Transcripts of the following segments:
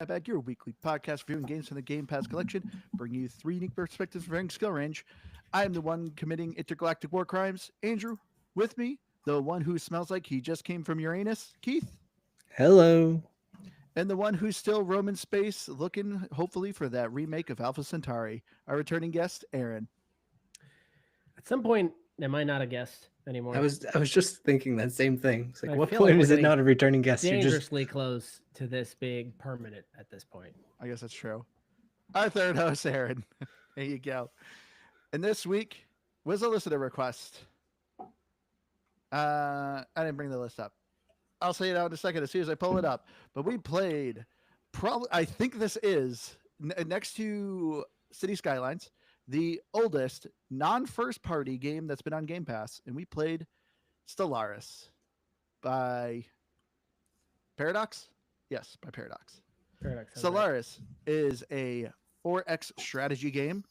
Bag, your weekly podcast reviewing games from the Game Pass collection, bringing you three unique perspectives of varying skill range. I am the one committing intergalactic war crimes, Andrew. With me, the one who smells like he just came from Uranus, Keith. Hello. And the one who's still roaming space, looking hopefully for that remake of Alpha Centauri, our returning guest, Aaron. At some point, am I not a guest I anymore? was just thinking that same thing. It's like, I what feel like point we're is it getting not a returning guest? You're just dangerously close to this being permanent at this point. I guess that's true. Our third host, Aaron. There you go. And this week was a listener request. I didn't bring the list up. I'll say it out in a second as soon as I pull it up. But we played probably, I think this is next to City Skylines, the oldest non-first party game that's been on Game Pass. And we played Stellaris by Paradox. Yes, by Paradox. Paradox sounds right. Stellaris is a 4X strategy game,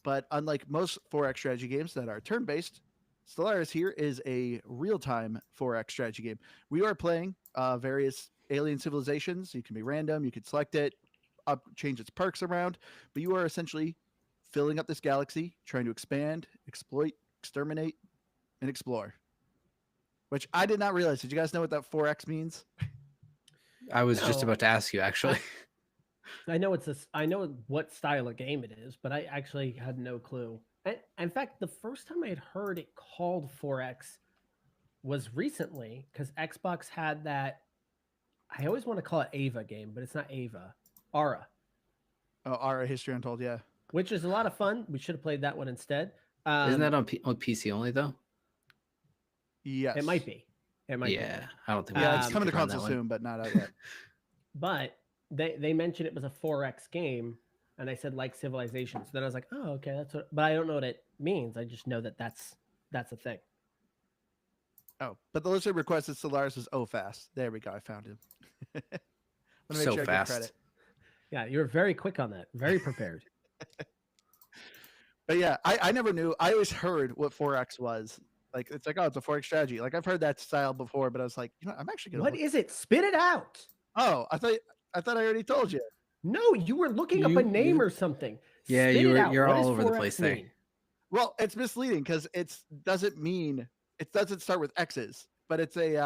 but unlike most 4X strategy games that are turn-based, Stellaris here is a real-time 4X strategy game. We are playing various alien civilizations. You can be random. You can select it, change its perks around, but you are essentially filling up this galaxy, trying to expand, exploit, exterminate, and explore. Which I did not realize. Did you guys know what that 4X means? I was just No. about to ask you actually. I know I know what style of game it is, but I actually had no clue. In fact, the first time I had heard it called 4X was recently because Xbox had that. I always want to call it Ava game, but it's not Ava. Ara, Oh, our History Untold, yeah. which is a lot of fun. We should have played that one instead. Isn't that on PC only though? Yes. It might be. It might be. Yeah, I don't think. Yeah, we it's Um, coming to could run that console one. soon, but not out yet. But they mentioned it was a 4X game, and I said like Civilization. So then I was like, oh, okay, that's what. But I don't know what it means. I just know that that's a thing. Oh, but the listener requested Stellaris is fast. There we go. I found him. Wanna make So I get fast. credit. Yeah, you were very quick on that. Very prepared. But yeah, I never knew. I always heard what 4X was. Like it's like, oh, it's a 4X strategy. Like I've heard that style before, but I was like, you know, I'm actually gonna What look. is it? Spit it out. Oh, I thought I already told you. No, you were looking up a name or something. Yeah, Spit you it were- out. you're What all does over the 4X place there. mean? Well, it's misleading because it doesn't start with X's, but it's a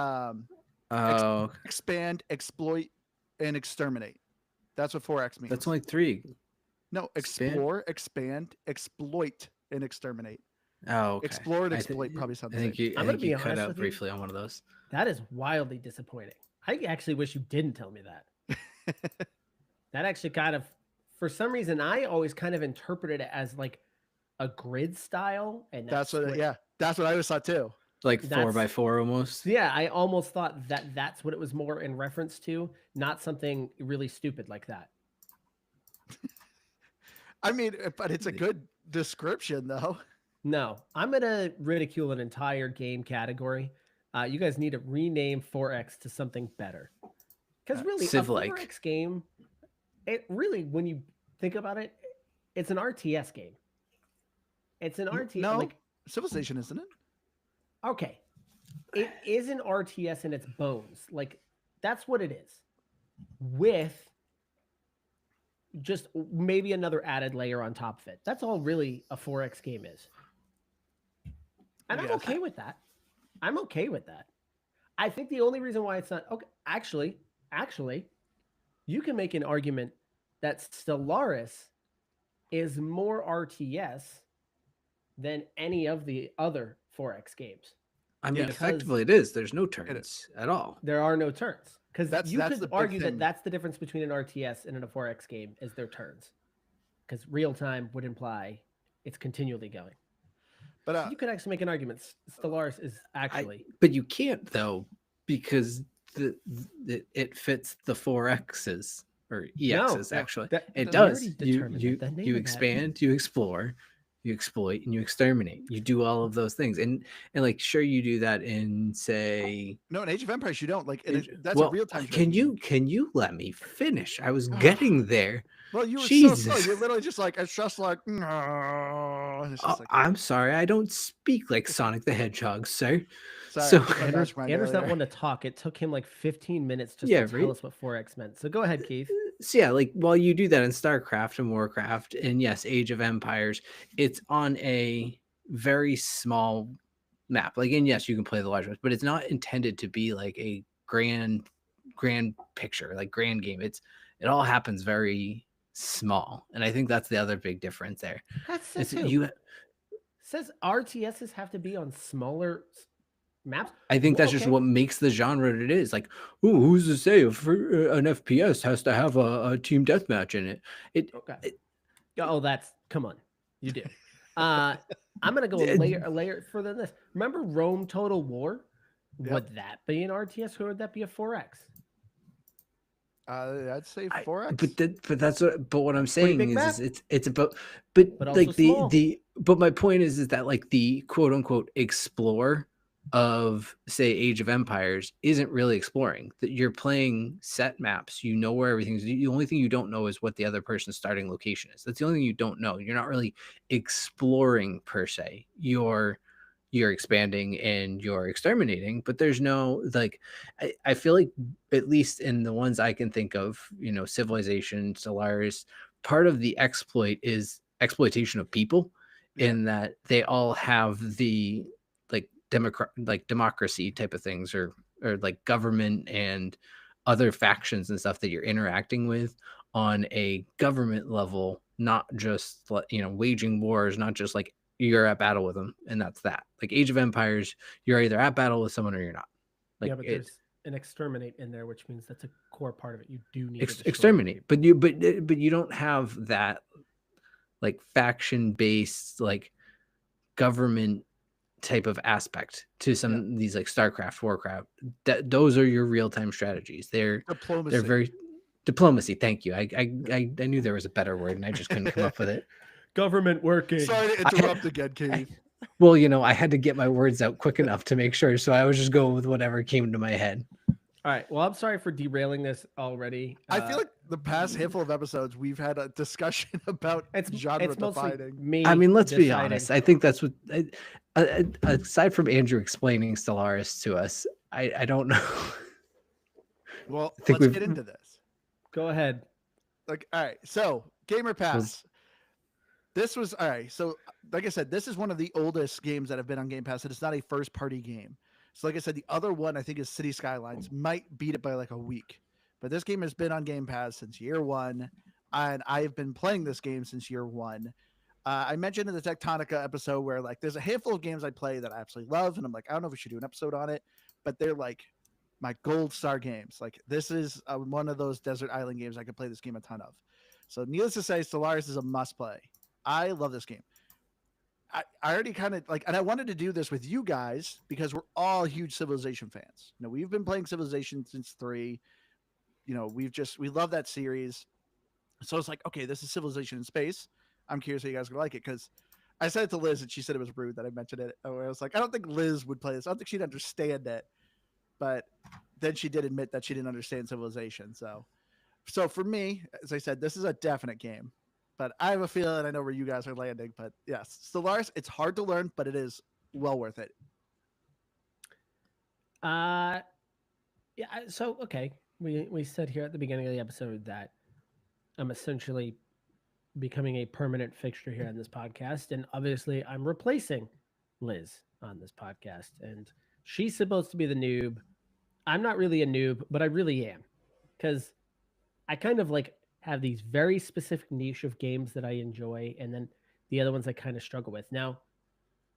Oh, expand, exploit, and exterminate. That's what 4X means. that's only 3. No, Expand? explore, expand, exploit, and exterminate. Oh, okay. Explore and I thi- exploit probably sound I the think same. you. I I'm gonna think be you cut honest out with you. briefly on one of those. That is wildly disappointing. I actually wish you didn't tell me that. That actually kind of, for some reason, I always kind of interpreted it as like a grid style, and That's what. Yeah, that's what I always thought too. Like That's- 4x4 almost. Yeah, I almost thought that that's what it was more in reference to, not something really stupid like that. I mean, but it's a good description though. No, I'm gonna ridicule an entire game category. You guys need to rename 4X to something better. Because really, a Civ-like. 4X game, it really, when you think about it, it's an RTS game. It's an RTS. No, Like, Civilization, isn't it? okay, it is an RTS in its bones. Like, that's what it is. With just maybe another added layer on top of it. That's all really a 4X game is. And I'm Yes. okay with that. I'm okay with that. I think the only reason why it's not okay, actually, you can make an argument that Stellaris is more RTS than any of the other 4X games. I mean, Yes. effectively, it is. There's no turns at all. There are no turns. Because That's you the could big argue thing. that that's the difference between an RTS and a 4X game is their turns. Because real time would imply it's continually going. But You could actually make an argument. Stellaris is actually But you can't though, because it fits the 4x's or ex's No, actually. that- It we does. already You determined you that the name you of that- expand, you explore, you exploit, and you exterminate. You do all of those things, and like sure you do that in say. no, in Age of Empires, you don't like. That's well, a real time. can you let me finish? I was getting there. Well, you were so Jesus. slow. You're literally just like it's just like. "No." It's just Oh, like I'm sorry, I don't speak like Sonic the Hedgehog, sir. sorry, so- I took my Andrew's, mastermind Andrew's not earlier. one to talk. It took him like 15 minutes just Yeah, to tell right? us what 4X meant. So go ahead, Keith. So yeah, like while you do that in StarCraft and Warcraft, and yes, Age of Empires, it's on a very small map. Like, and yes, you can play the large maps, but it's not intended to be like a grand picture, like grand game. It all happens very small, and I think that's the other big difference there. That It's says who? you. Says RTSs have to be on smaller maps. I think that's just Okay. what makes the genre what it is. Like, ooh, who's to say if an FPS has to have a team deathmatch in it? Okay. Oh, that's come on, you do. I'm gonna go a layer further than this. Remember Rome Total War? Yep. Would that be an RTS or would that be a 4X? I'd say 4X. But what I'm Pretty saying big map, is it's about but also like small. but my point is that like the quote unquote explore of say Age of Empires isn't really exploring. That you're playing set maps, you know where everything's. The only thing you don't know is what the other person's starting location is. That's the only thing you don't know. You're not really exploring per se. You're expanding and you're exterminating, but there's no like I feel like at least in the ones I can think of, you know, Civilization, Stellaris, part of the exploit is exploitation of people in that they all have the like democracy type of things or like government and other factions and stuff that you're interacting with on a government level, not just you know waging wars, not just like you're at battle with them and that's that. Like Age of Empires, you're either at battle with someone or you're not. Like yeah, but there's an exterminate in there, which means that's a core part of it. You do need to exterminate, but you don't have that like faction based like government type of aspect to some of these like StarCraft, Warcraft. That those are your real time strategies. They're very diplomacy. Thank you. I knew there was a better word and I just couldn't come up with it. Government working. Sorry to interrupt again, Katie. Well, you know, I had to get my words out quick enough to make sure, so I was just going with whatever came to my head. All right. Well, I'm sorry for derailing this already. I feel like the past handful of episodes we've had a discussion about genre defining. Me. I mean, let's be honest. I think that's what. Aside from Andrew explaining Stellaris to us, I don't know. Well, let's get into this. Go ahead. Like, all right. So, Gamer Pass. This was all right. So, like I said, this is one of the oldest games that have been on Game Pass, and it's not a first-party game. So, like I said, the other one I think is City Skylines. Might beat it by like a week, but this game has been on Game Pass since year one, and I've been playing this game since year one. I mentioned in the Tectonica episode where like there's a handful of games I play that I absolutely love, and I'm like, I don't know if we should do an episode on it, but they're like my gold star games. Like this is one of those desert island games I could play this game a ton of. So, needless to say, Stellaris is a must play. I love this game. I already kind of like, and I wanted to do this with you guys because we're all huge Civilization fans. You know, we've been playing Civilization since 3. You know, we love that series. So it's like, okay, this is Civilization in space. I'm curious how you guys are gonna like it because I said it to Liz and she said it was rude that I mentioned it. I was like, I don't think Liz would play this. I don't think she'd understand it. But then she did admit that she didn't understand Civilization. So for me, as I said, this is a definite game. But I have a feeling I know where you guys are landing. But yes, Stellaris, it's hard to learn, but it is well worth it. Yeah. So okay, we said here at the beginning of the episode that I'm essentially becoming a permanent fixture here on this podcast, and obviously I'm replacing Liz on this podcast, and she's supposed to be the noob. I'm not really a noob, but I really am, because I kind of like have these very specific niche of games that I enjoy, and then the other ones I kind of struggle with. Now,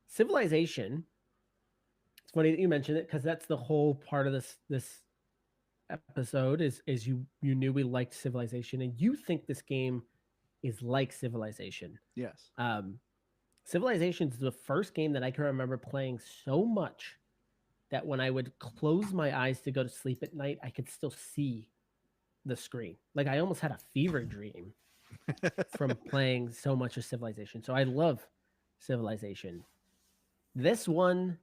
Civilization, it's funny that you mentioned it because that's the whole part of this episode is you knew we liked Civilization, and you think this game is like Civilization. Yes. Civilization is the first game that I can remember playing so much that when I would close my eyes to go to sleep at night, I could still see the screen. Like I almost had a fever dream from playing so much of Civilization. So I love Civilization. This one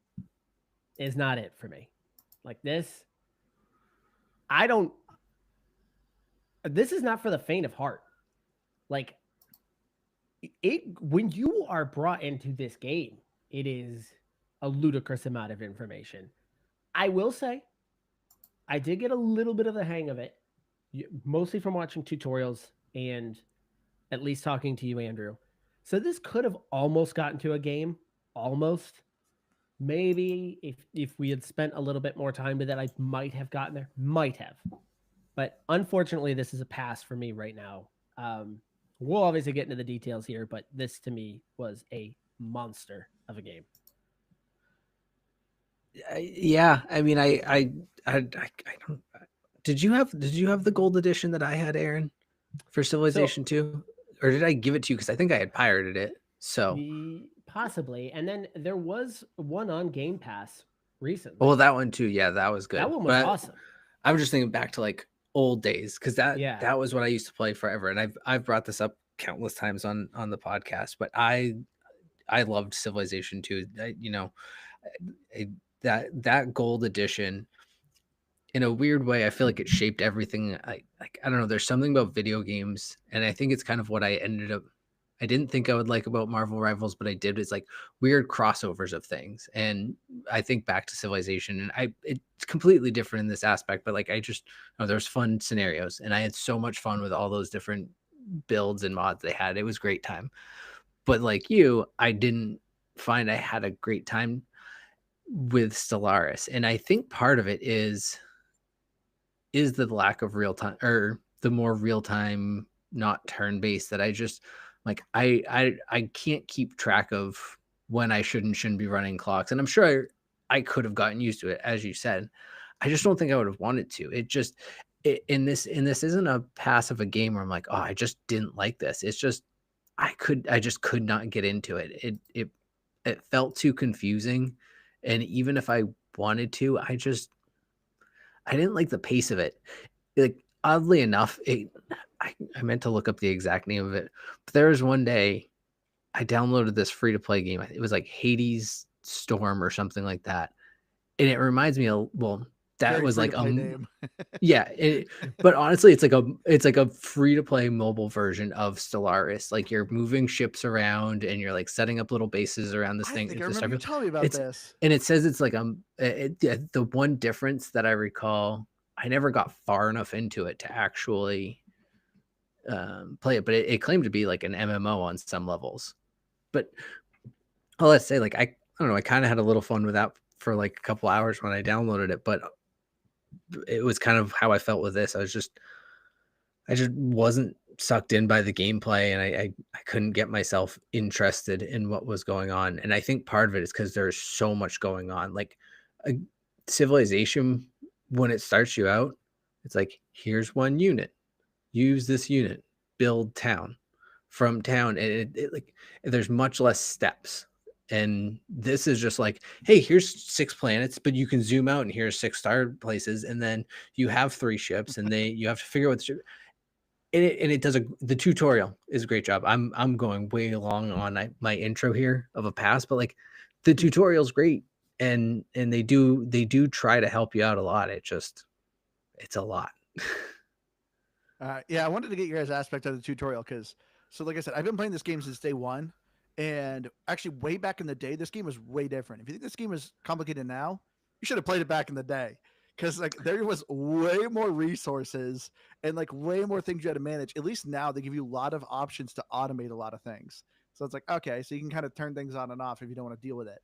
is not it for me. Like this is not for the faint of heart. Like when you are brought into this game, it is a ludicrous amount of information. I will say I did get a little bit of the hang of it. mostly from watching tutorials and at least talking to you, Andrew. So this could have almost gotten to a game, almost. Maybe if we had spent a little bit more time with it, I might have gotten there. Might have. But unfortunately, this is a pass for me right now. We'll obviously get into the details here, but this to me was a monster of a game. Yeah, I mean, I don't. Did you have the gold edition that I had, Aaron, for Civilization 2? Or did I give it to you? Because I think I had pirated it. So possibly. And then there was one on Game Pass recently. well, that one too. Yeah, that was good. That one was awesome. I was just thinking back to like old days because that was what I used to play forever. And I've brought this up countless times on the podcast, but I loved Civilization 2. That gold edition, in a weird way, I feel like it shaped everything. I don't know. There's something about video games, and I think it's kind of what I didn't think I would like about Marvel Rivals, but I did. It's like weird crossovers of things, and I think back to Civilization, and it's completely different in this aspect. But like there's fun scenarios, and I had so much fun with all those different builds and mods they had. It was a great time. But like you, I didn't find I had a great time with Stellaris, and I think part of it is the lack of real time, or the more real time, not turn based, that I just like I can't keep track of when I shouldn't be running clocks. And I'm sure I could have gotten used to it, as you said. I just don't think I would have wanted to. This isn't a pass of a game where I'm like, oh, I just didn't like this. It's just I just could not get into it. It felt too confusing. And even if I wanted to, I didn't like the pace of it. Like, oddly enough, I meant to look up the exact name of it, but there was one day I downloaded this free to play game. It was like Hades Storm or something like that, and it reminds me of that Very was like a name. Yeah, but honestly, it's like a free to play mobile version of Stellaris. Like, you're moving ships around and you're like setting up little bases around this thing. I remember you telling me about this. And it says it's like the one difference that I recall, I never got far enough into it to actually play it, but it claimed to be like an MMO on some levels. But let's say, like, I don't know, I kind of had a little fun with that for like a couple hours when I downloaded it, but it was kind of how I felt with this. I just wasn't sucked in by the gameplay, and I couldn't get myself interested in what was going on. And I think part of it is because there's so much going on. Like, a Civilization, when it starts you out, it's like, here's one unit, use this unit, build town. From town, and it like, there's much less steps. And this is just like, hey, here's 6 planets, but you can zoom out and here's 6 star places, and then you have 3 ships, and you have to figure out what the ship. And it does the tutorial is a great job. I'm going way long on my intro here of a pass, but like, the tutorial's great, and they do try to help you out a lot. It's a lot. Yeah, I wanted to get your guys' aspect of the tutorial because, so like I said, I've been playing this game since day one. And actually, way back in the day, this game was way different. If you think this game is complicated now, you should have played it back in the day, because like there was way more resources and like way more things you had to manage. At least now they give you a lot of options to automate a lot of things. So it's like, okay, so you can kind of turn things on and off if you don't want to deal with it.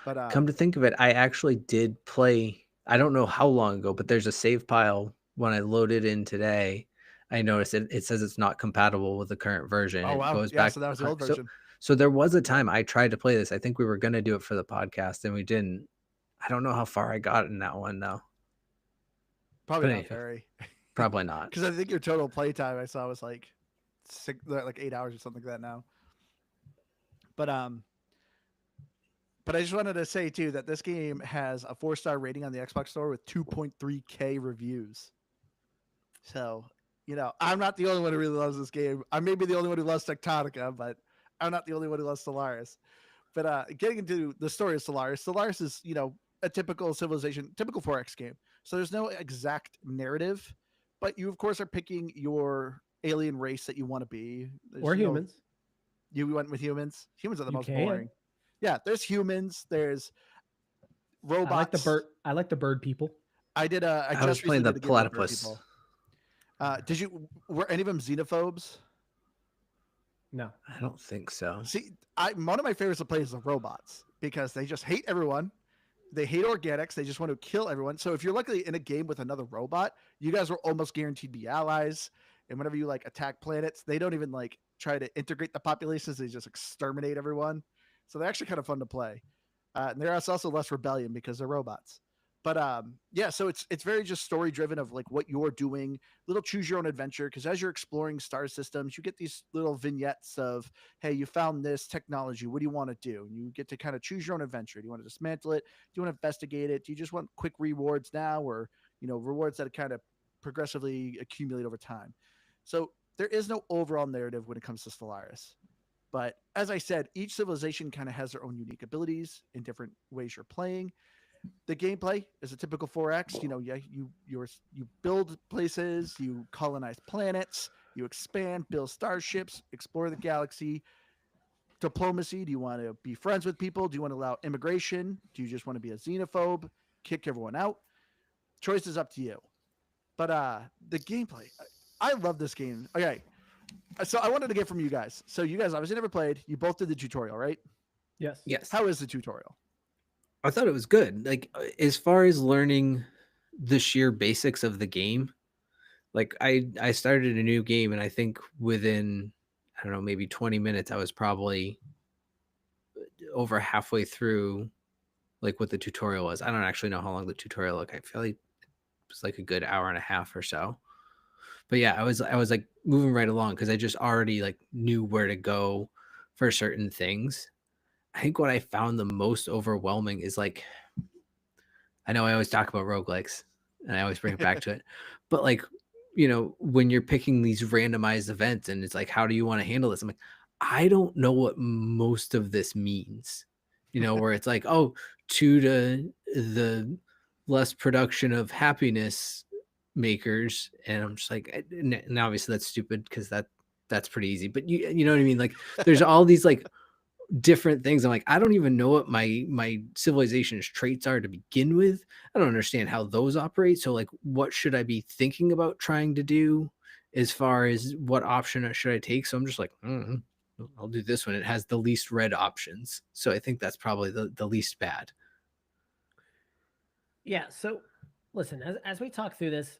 But come to think of it, I actually did play. I don't know how long ago, but there's a save pile when I loaded in today. I noticed it says it's not compatible with the current version. Oh, wow. It goes Yeah, back. so that was the old version. So there was a time I tried to play this. I think we were going to do it for the podcast, and we didn't. I don't know how far I got in that one, though. Probably not very. Probably not. Because I think your total playtime I saw was like 8 hours or something like that now. But I just wanted to say too that this game has a 4-star rating on the Xbox Store with 2.3K reviews. So, I'm not the only one who really loves this game. I may be the only one who loves Tectonica, but I'm not the only one who loves Stellaris. But getting into the story of Stellaris is, a typical Civilization, typical 4X game. So there's no exact narrative, but you, of course, are picking your alien race that you want to be. Or humans. You went with humans? Humans are the most boring. Yeah, there's humans. There's robots. I like the bird people. I did. I was playing the platypus. Were any of them xenophobes? No. I don't think so. See, one of my favorites to play is the robots because they just hate everyone. They hate organics. They just want to kill everyone. So if you're luckily in a game with another robot, you guys are almost guaranteed to be allies. And whenever you like attack planets, they don't even like try to integrate the populations. They just exterminate everyone. So they're actually kind of fun to play. And there's also less rebellion because they're robots. But yeah, so it's very just story driven of like what you're doing, little choose your own adventure. Because as you're exploring star systems, you get these little vignettes of, hey, you found this technology. What do you want to do? And you get to kind of choose your own adventure. Do you want to dismantle it? Do you want to investigate it? Do you just want quick rewards now, or rewards that kind of progressively accumulate over time? So there is no overall narrative when it comes to Stellaris. But as I said, each civilization kind of has their own unique abilities in different ways you're playing. The gameplay is a typical 4X. You build places, you colonize planets, you expand, build starships, explore the galaxy. Diplomacy: do you want to be friends with people? Do you want to allow immigration? Do you just want to be a xenophobe, kick everyone out? Choice is up to you. But the gameplay, I love this game. Okay, so I wanted to get from you guys. So you guys obviously never played. You both did the tutorial, right? Yes. Yes. How is the tutorial? I thought it was good. Like, as far as learning the sheer basics of the game, like I started a new game, and I think within, I don't know, maybe 20 minutes, I was probably over halfway through like what the tutorial was. I don't actually know how long the tutorial, like I feel like it was like a good hour and a half or so. But yeah, I was like moving right along because I just already like knew where to go for certain things. I think what I found the most overwhelming is like, I know I always talk about roguelikes and I always bring it back to it, but like, when you're picking these randomized events and it's like, how do you want to handle this? I'm like, I don't know what most of this means, where it's like, oh, to the less production of happiness makers. And I'm just like, and obviously that's stupid because that's pretty easy, but you know what I mean? Like there's all these like different things. I'm like, I don't even know what my civilization's traits are to begin with. I don't understand how those operate. So like, what should I be thinking about trying to do as far as what option should I take? So I'm just like, I'll do this one. It has the least red options. So I think that's probably the least bad. Yeah. So listen, as we talk through this,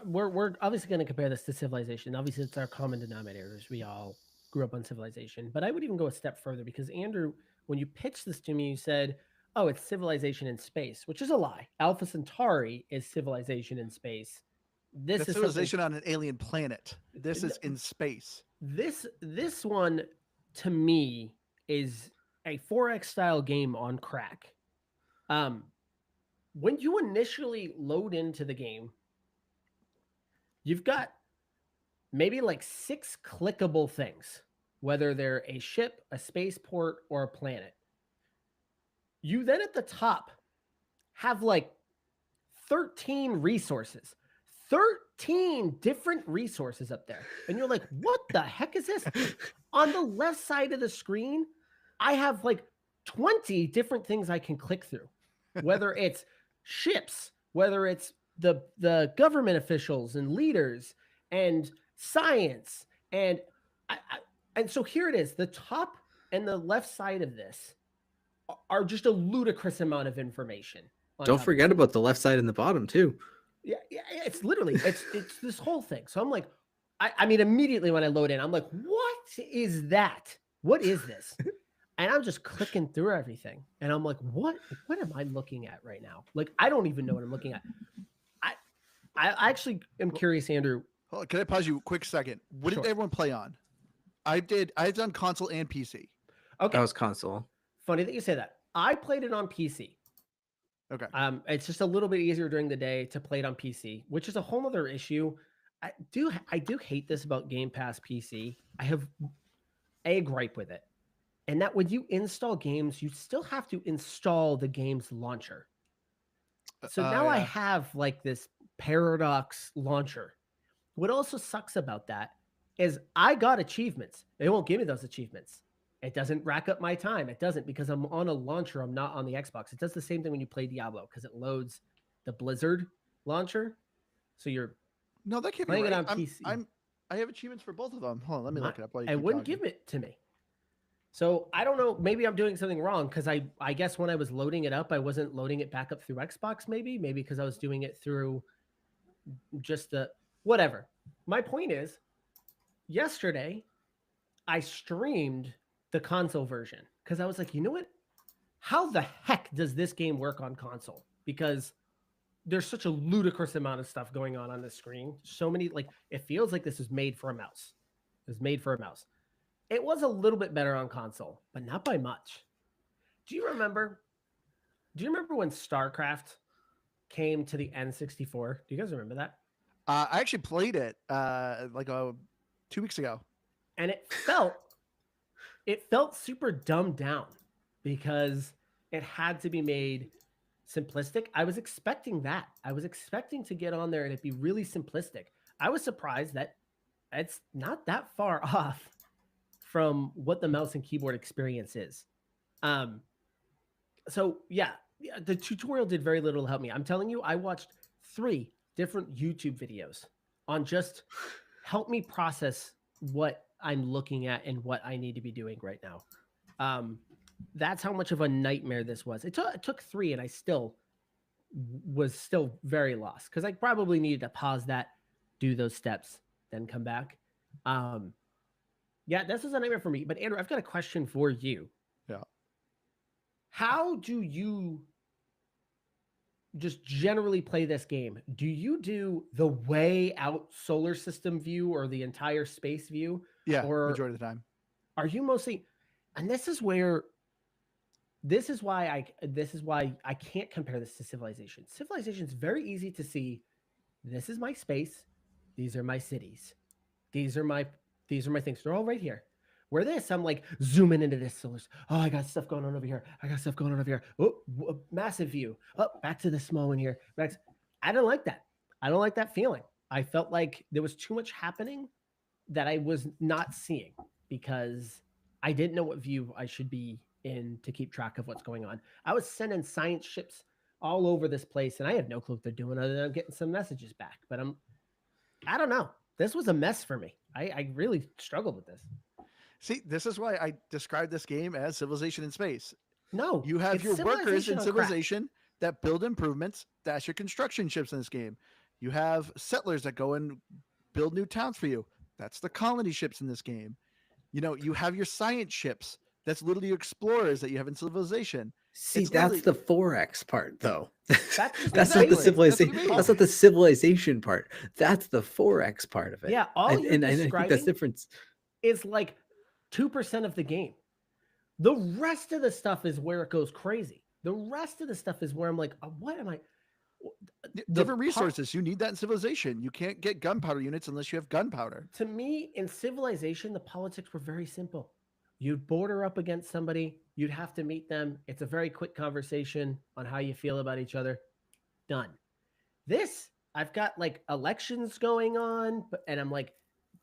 we're obviously going to compare this to Civilization. Obviously, it's our common denominators. We all grew up on Civilization, but I would even go a step further because Andrew, when you pitched this to me, you said, "Oh, it's Civilization in space," which is a lie. Alpha Centauri is Civilization in space. This is civilization on an alien planet. This is in space. This one, to me, is a 4X style game on crack. When you initially load into the game, you've got maybe like 6 clickable things, whether they're a ship, a spaceport, or a planet. You then at the top have like 13 resources, 13 different resources up there. And you're like, what the heck is this? On the left side of the screen, I have like 20 different things I can click through, whether it's ships, whether it's the government officials and leaders and science. And and so here it is. The top and the left side of this are just a ludicrous amount of information. Don't forget about the left side and the bottom too. Yeah, it's literally it's this whole thing. So I'm like, I mean, immediately when I load in, I'm like, what is that? What is this? And I'm just clicking through everything, and I'm like, what am I looking at right now? Like, I don't even know what I'm looking at. I actually am curious, Andrew. Can I pause you a quick second? What did everyone play on? I've done console and PC. Okay, that was console. Funny that you say that. I played it on PC. Okay. It's just a little bit easier during the day to play it on PC, which is a whole other issue. I do hate this about Game Pass PC. I have a gripe with it, and that when you install games, you still have to install the game's launcher. So now I have like this Paradox launcher. What also sucks about that is I got achievements. They won't give me those achievements. It doesn't rack up my time. It doesn't because I'm on a launcher. I'm not on the Xbox. It does the same thing when you play Diablo because it loads the Blizzard launcher. So you're No, that can't be Playing it right. on PC. I have achievements for both of them. Hold on, let me look it up while you It keep wouldn't talking. give it to me. So I don't know. Maybe I'm doing something wrong because I guess when I was loading it up, I wasn't loading it back up through Xbox. Maybe because I was doing it through just the whatever. My point is, yesterday I streamed the console version because I was like, you know what? How the heck does this game work on console? Because there's such a ludicrous amount of stuff going on the screen. So many, like, it feels like this is made for a mouse. It was made for a mouse. It was a little bit better on console, but not by much. Do you remember when StarCraft came to the N64? Do you guys remember that? I actually played it 2 weeks ago. And it felt super dumbed down because it had to be made simplistic. I was expecting that. I was expecting to get on there and it'd be really simplistic. I was surprised that it's not that far off from what the mouse and keyboard experience is. So yeah, the tutorial did very little to help me. I'm telling you, I watched 3 different YouTube videos on just help me process what I'm looking at and what I need to be doing right now. That's how much of a nightmare this was. It took 3 and I was still very lost because I probably needed to pause that, do those steps, then come back. Yeah, this is a nightmare for me. But Andrew, I've got a question for you. Yeah. How do you just generally play this game? Do you do the way out solar system view or the entire space view? Yeah, or majority of the time. Are you mostly, and this is why I can't compare this to Civilization. Civilization is very easy to see. This is my space. These are my cities. These are my things. They're all right here. Where this, I'm like zooming into this solar. Oh, I got stuff going on over here. I got stuff going on over here. Oh, massive view. Oh, back to the small one here. I don't like that. I don't like that feeling. I felt like there was too much happening that I was not seeing because I didn't know what view I should be in to keep track of what's going on. I was sending science ships all over this place and I have no clue what they're doing other than I'm getting some messages back. But I don't know. This was a mess for me. I really struggled with this. See, this is why I describe this game as Civilization in space. No, you have your workers in on Civilization that build improvements. That's your construction ships in this game. You have settlers that go and build new towns for you. That's the colony ships in this game. You have your science ships. That's literally your explorers that you have in Civilization. See, that's the 4X part, though. That's not the civilization. That's not the civilization part. That's the 4X part of it. Yeah, all you're and I think that's difference. Is like 2% of the game. The rest of the stuff is where it goes crazy. The rest of the stuff is where I'm like, what am I? Different resources. You need that in Civilization. You can't get gunpowder units unless you have gunpowder. To me, in Civilization, the politics were very simple. You'd border up against somebody. You'd have to meet them. It's a very quick conversation on how you feel about each other. Done. This, I've got like elections going on, and I'm like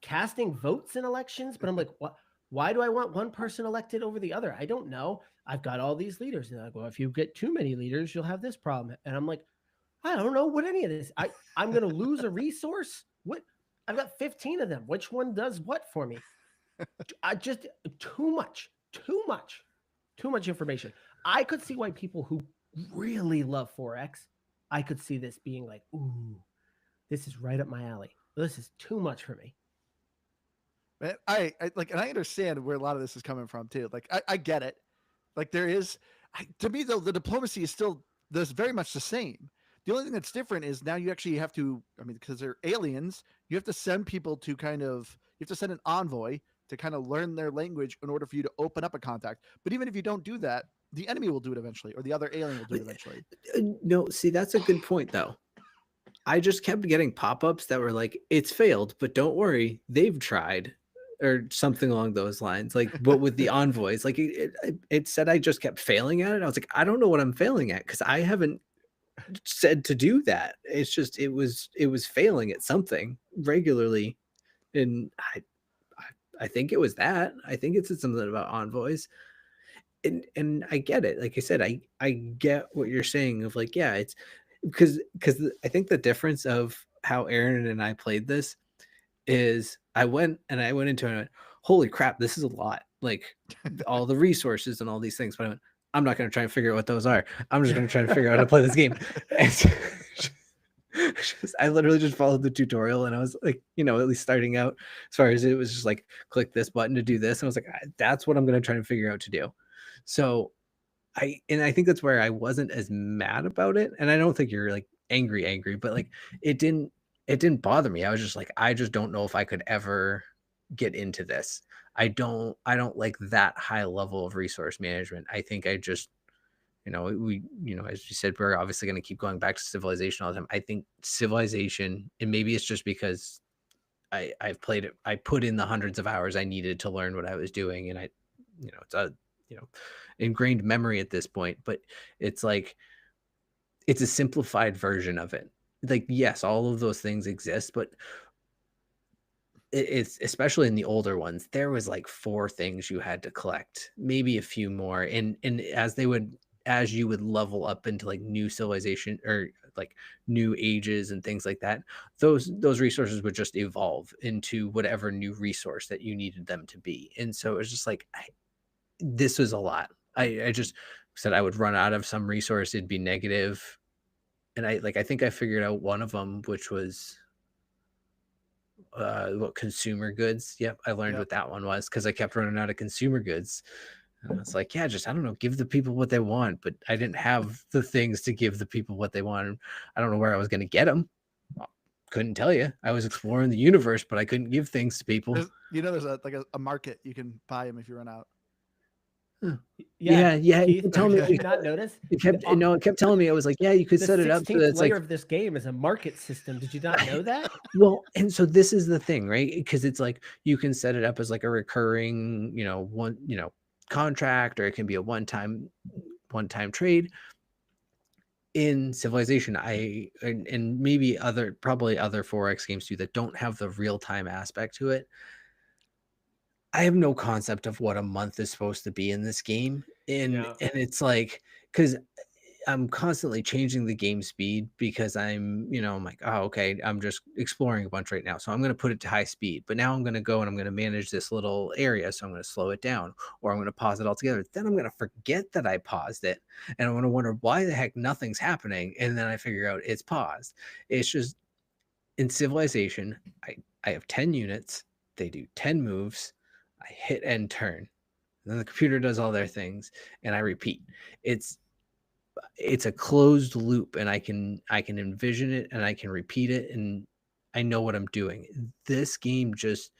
casting votes in elections, but I'm like, what? Why do I want one person elected over the other? I don't know. I've got all these leaders. And they're like, well, if you get too many leaders, you'll have this problem. And I'm like, I don't know what any of this. I'm going to lose a resource. What? I've got 15 of them. Which one does what for me? I just too much information. I could see why people who really love 4X, I could see this being like, ooh, this is right up my alley. This is too much for me. Man, I like, and I understand where a lot of this is coming from too. Like, I get it. Like, there is, to me though, the diplomacy is still very much the same. The only thing that's different is now you actually have to, because they're aliens, you have to send people to you have to send an envoy to kind of learn their language in order for you to open up a contact. But even if you don't do that, the enemy will do it eventually, or the other alien will do it eventually. No, see, that's a good point though. I just kept getting pop-ups that were like, it's failed, but don't worry, they've tried, or something along those lines. Like, but with the envoys, like it said I just kept failing at it. I was like, I don't know what I'm failing at because I haven't said to do that. It's just it was failing at something regularly, and I think it was that. I think it said something about envoys, and I get it. Like I said, I get what you're saying of like, yeah, it's because I think the difference of how Aaron and I played this is I went into it and I went, holy crap, this is a lot. Like all the resources and all these things. But I went, I'm not going to try and figure out what those are. I'm just going to try and figure out how to play this game. And I literally just followed the tutorial, and I was like, at least starting out, as far as it was just like, click this button to do this. And I was like, that's what I'm going to try and figure out to do. So I think that's where I wasn't as mad about it. And I don't think you're like angry, but like it didn't bother me. I was just like, I just don't know if I could ever get into this. I don't like that high level of resource management. I think I just, as you said, we're obviously going to keep going back to Civilization all the time. I think Civilization, and maybe it's just because I've played it, I put in the hundreds of hours I needed to learn what I was doing, and it's a ingrained memory at this point. But it's like it's a simplified version of it. Like, yes, all of those things exist, but it's especially in the older ones, there was like 4 things you had to collect, maybe a few more, and as you would level up into like new civilization or like new ages and things like that, those resources would just evolve into whatever new resource that you needed them to be. And so it was just like, this was a lot. I just said I would run out of some resource, it'd be negative, and I think I figured out one of them, which was what, consumer goods. Yep, I learned what that one was because I kept running out of consumer goods. And it's like, yeah, just, I don't know, give the people what they want. But I didn't have the things to give the people what they wanted. I don't know where I was going to get them. Couldn't tell you. I was exploring the universe, but I couldn't give things to people. There's a market you can buy them if you run out. Yeah. Keith, tell me, did you not notice? It kept telling me. I was like, yeah, you could set it up. The 16th layer of this game is a market system. Did you not know that? Well, and so this is the thing, right? Because it's like you can set it up as like a recurring, contract, or it can be a one-time trade. In Civilization, and maybe probably other 4X games too that don't have the real-time aspect to it, I have no concept of what a month is supposed to be in this game. And it's like, because I'm constantly changing the game speed because I'm like, oh, okay, I'm just exploring a bunch right now. So I'm going to put it to high speed, but now I'm going to go and I'm going to manage this little area. So I'm going to slow it down, or I'm going to pause it altogether. Then I'm going to forget that I paused it, and I'm going to wonder why the heck nothing's happening. And then I figure out it's paused. It's just, in Civilization, I have 10 units. They do 10 moves. I hit end turn. And then the computer does all their things, and I repeat. It's a closed loop, and I can envision it, and I can repeat it, and I know what I'm doing. This game just,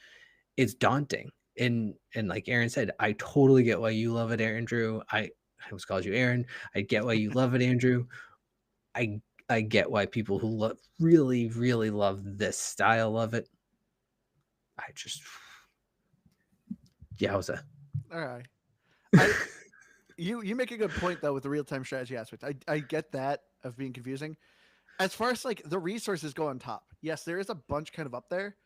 it's daunting. And like Aaron said, I totally get why you love it, Andrew. I almost called you Aaron. I get why you love it, Andrew. I get why people who really, really love this style of it. I just, yowza. All right. You make a good point though with the real-time strategy aspect. I get that of being confusing. As far as like the resources go on top, yes, there is a bunch kind of up there,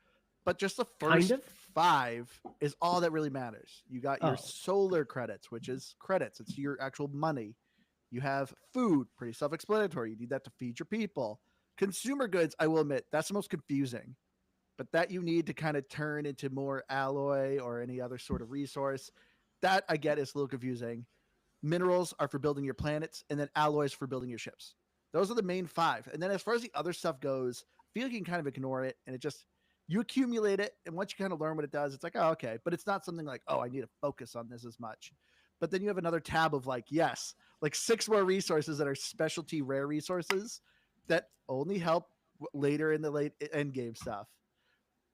but just the first 5 is all that really matters. You got your solar credits, which is credits. It's your actual money. You have food, pretty self-explanatory. You need that to feed your people. Consumer goods, I will admit, that's the most confusing. But that you need to kind of turn into more alloy or any other sort of resource. That I get is a little confusing. Minerals are for building your planets, and then alloys for building your ships. Those are the main 5. And then as far as the other stuff goes, I feel like you can kind of ignore it, and it just, you accumulate it, and once you kind of learn what it does, it's like, oh, okay. But it's not something like, oh, I need to focus on this as much. But then you have another tab of like, yes, like 6 more resources that are specialty rare resources that only help later in the late end game stuff.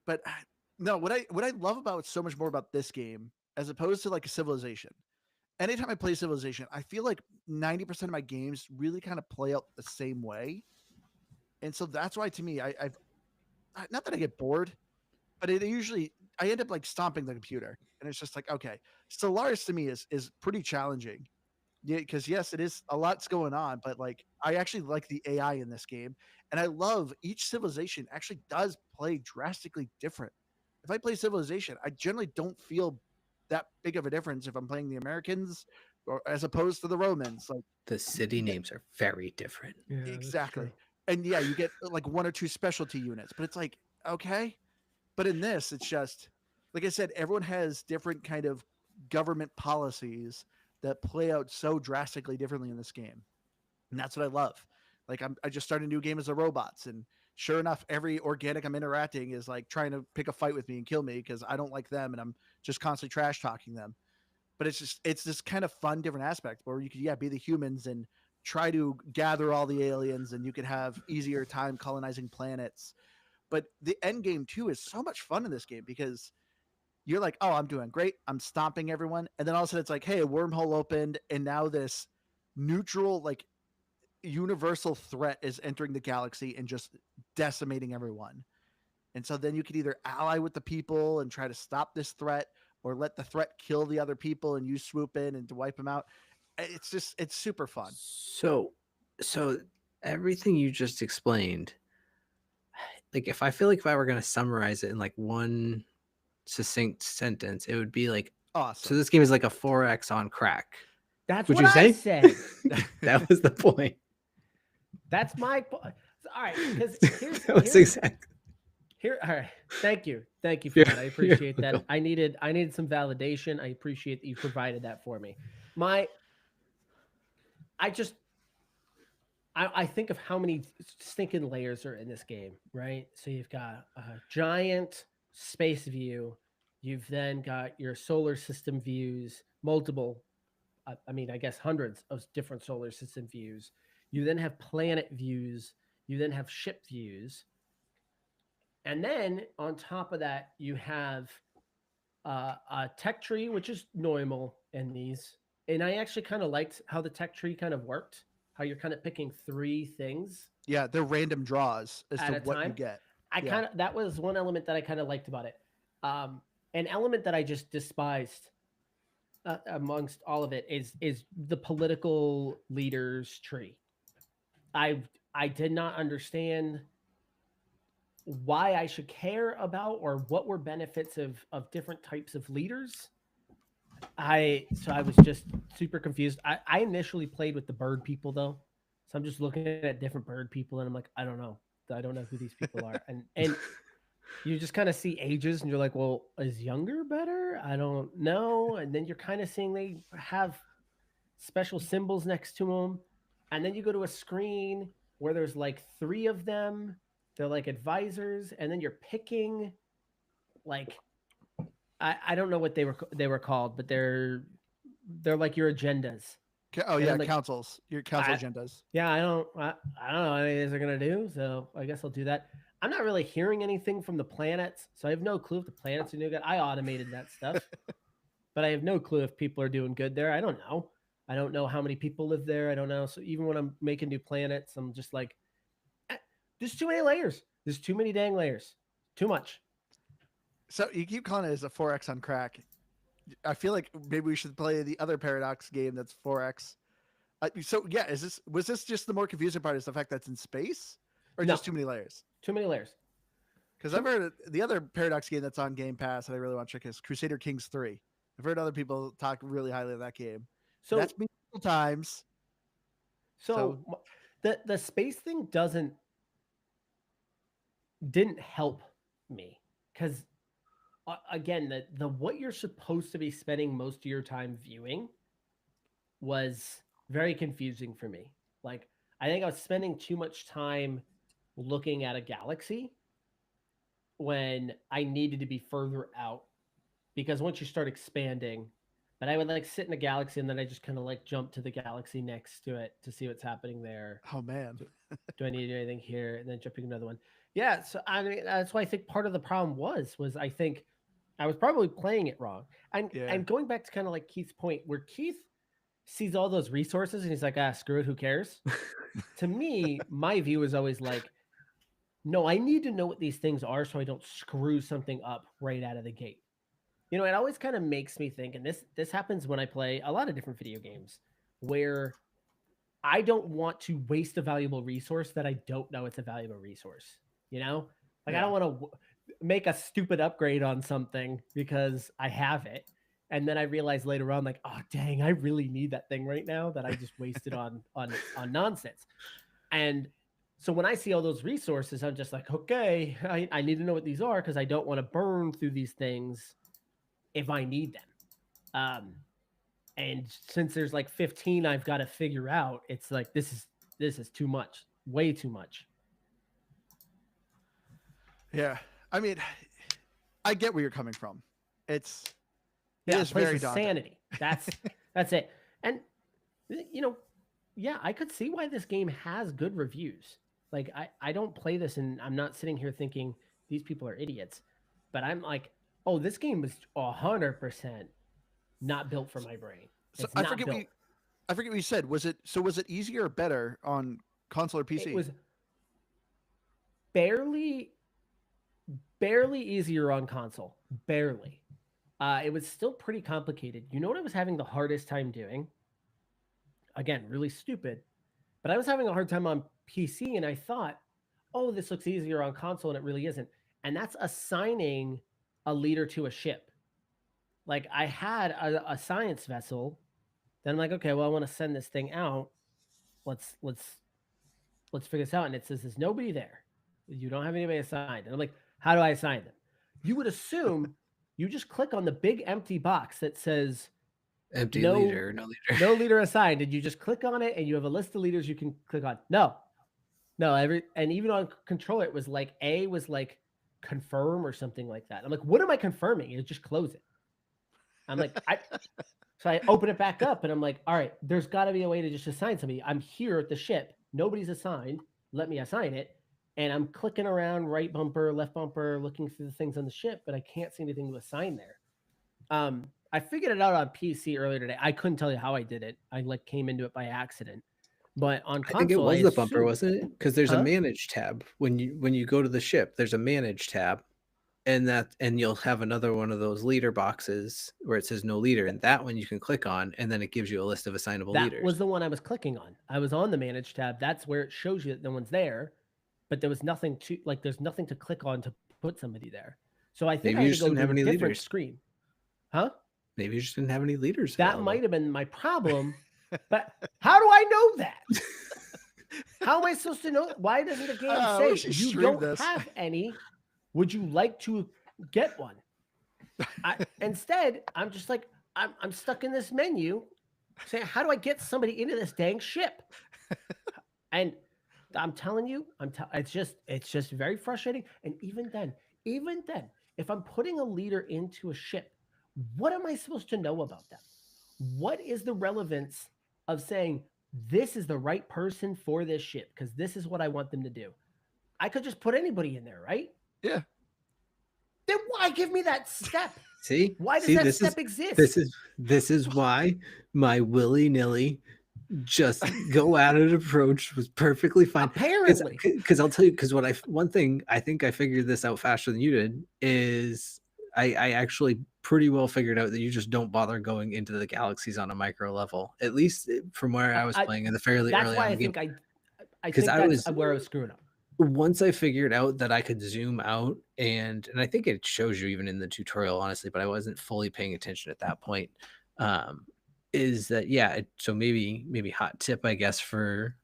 But no, what I love about so much more about this game, as opposed to like a Civilization, anytime I play Civilization, I feel like 90% of my games really kind of play out the same way. And so that's why, to me, I've not that I get bored, but I end up like stomping the computer, and it's just like, okay, Stellaris to me is pretty challenging. Yeah, because yes, it is a lot's going on, but like I actually like the AI in this game, and I love each civilization actually does play drastically different. If I play Civilization, I generally don't feel that big of a difference if I'm playing the Americans or as opposed to the Romans. Like the city names are very different. Yeah, exactly. and yeah, you get like 1 or 2 specialty units, but it's like, okay. But in this, it's just like I said, everyone has different kind of government policies that play out so drastically differently in this game. And that's what I love. Like I just started a new game as a robots, and sure enough, every organic I'm interacting is like trying to pick a fight with me and kill me because I don't like them and I'm just constantly trash talking them. But it's this kind of fun different aspect where you could be the humans and try to gather all the aliens, and you could have easier time colonizing planets. But the end game too is so much fun in this game because you're like, oh, I'm doing great, I'm stomping everyone, and then all of a sudden it's like, hey, a wormhole opened, and now this neutral, like, universal threat is entering the galaxy and just decimating everyone. And so then you could either ally with the people and try to stop this threat, or let the threat kill the other people and you swoop in and to wipe them out. It's super fun. So everything you just explained, like if I were going to summarize it in like one succinct sentence, it would be like, Awesome. so this game is like a 4X on crack. That's Would what you I say? said. That was the point. That's my point. All right, because That was exactly. Here, all right. Thank you for You're- that. I appreciate you're that. welcome. I needed some validation. I appreciate that you provided that for me. I think of how many stinking layers are in this game, right? So you've got a giant space view. You've then got your solar system views, multiple, I guess hundreds of different solar system views. You then have planet views. You then have ship views. And then on top of that, you have a tech tree, which is normal in these. And I actually kind of liked how the tech tree kind of worked, how you're kind of picking 3 things. Yeah, they're random draws as At to a what you time? get. That was one element that I kind of liked about it. An element that I just despised amongst all of it is the political leaders tree. I did not understand why I should care about or what were benefits of different types of leaders. I was just super confused. I initially played with the bird people though. So I'm just looking at different bird people and I'm like, I don't know who these people are. And you just kind of see ages and you're like, well, is younger better? I don't know. And then you're kind of seeing they have special symbols next to them. And then you go to a screen where there's like 3 of them. They're like advisors, and then you're picking like I don't know what they were called, but they're like your agendas. Oh yeah, like, councils, your council agendas. Yeah, I don't know what any of these are gonna do, so I guess I'll do that. I'm not really hearing anything from the planets, so I have no clue if the planets are doing good. I automated that stuff, but I have no clue if people are doing good there. I don't know. I don't know how many people live there. I don't know. So even when I'm making new planets, I'm just like, there's too many layers. There's too many dang layers. Too much. So you keep calling it as a 4X on crack. I feel like maybe we should play the other Paradox game that's 4X. So yeah, was this just the more confusing part? Is the fact that it's in space, or No. just too many layers? Too many layers. Because I've heard the other Paradox game that's on Game Pass that I really want to check is Crusader Kings 3. I've heard other people talk really highly of that game. So that's been multiple times. So the space thing didn't help me because again the what you're supposed to be spending most of your time viewing was very confusing for me. Like I think I was spending too much time looking at a galaxy when I needed to be further out, because once you start expanding, but I would like sit in a galaxy and then I just kind of like jump to the galaxy next to it to see what's happening there. Oh man. Do I need to do anything here? And then jumping another one. Yeah. So I mean, that's why I think part of the problem was I think I was probably playing it wrong. And going back to kind of like Keith's point, where Keith sees all those resources and he's like, screw it, who cares? To me, my view is always like, no, I need to know what these things are so I don't screw something up right out of the gate. You know, it always kind of makes me think, and this happens when I play a lot of different video games, where I don't want to waste a valuable resource that I don't know it's a valuable resource. You know, like I don't want to make a stupid upgrade on something because I have it, and then I realize later on, like, oh dang, I really need that thing right now that I just wasted on nonsense. And So when I see all those resources, I'm just like, okay, I need to know what these are because I don't want to burn through these things if I need them. And since there's like 15 I've got to figure out, it's like this is too much, way too much. Yeah, I mean, I get where you're coming from. It is place very of daunting. sanity. That's it. And you know, yeah, I could see why this game has good reviews. Like I don't play this and I'm not sitting here thinking these people are idiots, but I'm like, oh, this game was 100% not built for my brain. So It's I not forget built. I forget what you said. Was it easier or better on console or PC? It was barely easier on console. Barely. It was still pretty complicated. You know what I was having the hardest time doing? Again, really stupid, but I was having a hard time on PC, and I thought, oh, this looks easier on console, and it really isn't. And that's assigning a leader to a ship. Like I had a science vessel, then I'm like, okay, well, I want to send this thing out. Let's figure this out. And it says there's nobody there. You don't have anybody assigned. And I'm like, how do I assign them? You would assume you just click on the big empty box that says Empty no leader, no leader. no leader assigned, and you just click on it and you have a list of leaders you can click on. No, and even on controller, it was like A was like confirm or something like that. I'm like, what am I confirming? You just close it. I'm like, so I open it back up and I'm like, all right, there's got to be a way to just assign somebody. I'm here at the ship. Nobody's assigned. Let me assign it. And I'm clicking around right bumper, left bumper, looking through the things on the ship, but I can't see anything to assign there. I figured it out on PC earlier today. I couldn't tell you how I did it. I like came into it by accident. But on console, I think it was the bumper, wasn't it? Because there's Huh? a manage tab when you go to the ship. There's a manage tab, and you'll have another one of those leader boxes where it says no leader, and that one you can click on, and then it gives you a list of assignable That leaders. was the one I was clicking on. I was on the manage tab. That's where it shows you that no one's there, but there was nothing to like. There's nothing to click on to put somebody there. So I think Maybe I you had just to go didn't to have a any different leaders. screen. Huh? Maybe you just didn't have any leaders. That available. might have been my problem. But how do I know that? How am I supposed to know? Why doesn't the game say you don't have any? Would you like to get one? Instead, I'm just like, I'm stuck in this menu saying, how do I get somebody into this dang ship? And I'm telling you, it's just very frustrating. And even then, if I'm putting a leader into a ship, what am I supposed to know about them? What is the relevance of saying this is the right person for this ship? Because this is what I want them to do. I could just put anybody in there, right? Yeah. Then why give me that step? See, why does that step exist? This is why my willy-nilly just go at it approach was perfectly fine. Apparently, because I'll tell you, because one thing I think I figured this out faster than you did is I actually pretty well figured out that you just don't bother going into the galaxies on a micro level, at least from where I was playing in the fairly early on game. I think that's where I was screwing up. Once I figured out that I could zoom out, and I think it shows you even in the tutorial, honestly, but I wasn't fully paying attention at that point. Is that so maybe hot tip, I guess, for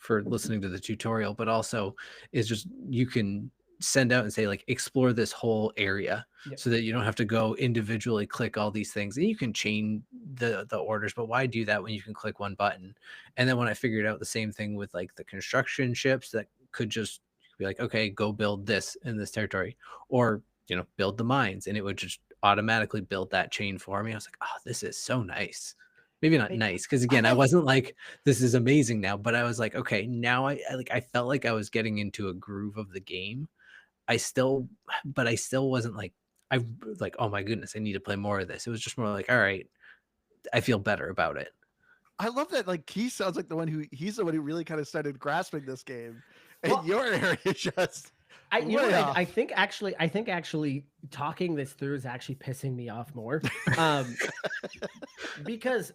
listening to the tutorial, but also is just you can send out and say like explore this whole area. Yep. So that you don't have to go individually click all these things, and you can chain the orders, but why do that when you can click one button? And then when I figured out the same thing with like the construction ships that could just be like, okay, go build this in this territory, or build the mines, and it would just automatically build that chain for me. I was like, oh, this is so nice. Maybe not nice, because again, I wasn't like this is amazing now, but I was like, okay, now I felt like I was getting into a groove of the game. I still wasn't like oh my goodness, I need to play more of this. It was just more like, all right, I feel better about it. I love that. Like he sounds like he's the one who really kind of started grasping this game. And your area just I think actually talking this through is actually pissing me off more. Because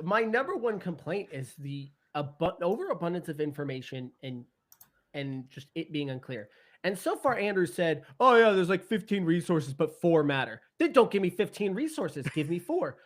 my number one complaint is the overabundance of information and just it being unclear. And so far, Andrew said, oh yeah, there's like 15 resources, but 4 matter. Then don't give me 15 resources. Give me 4.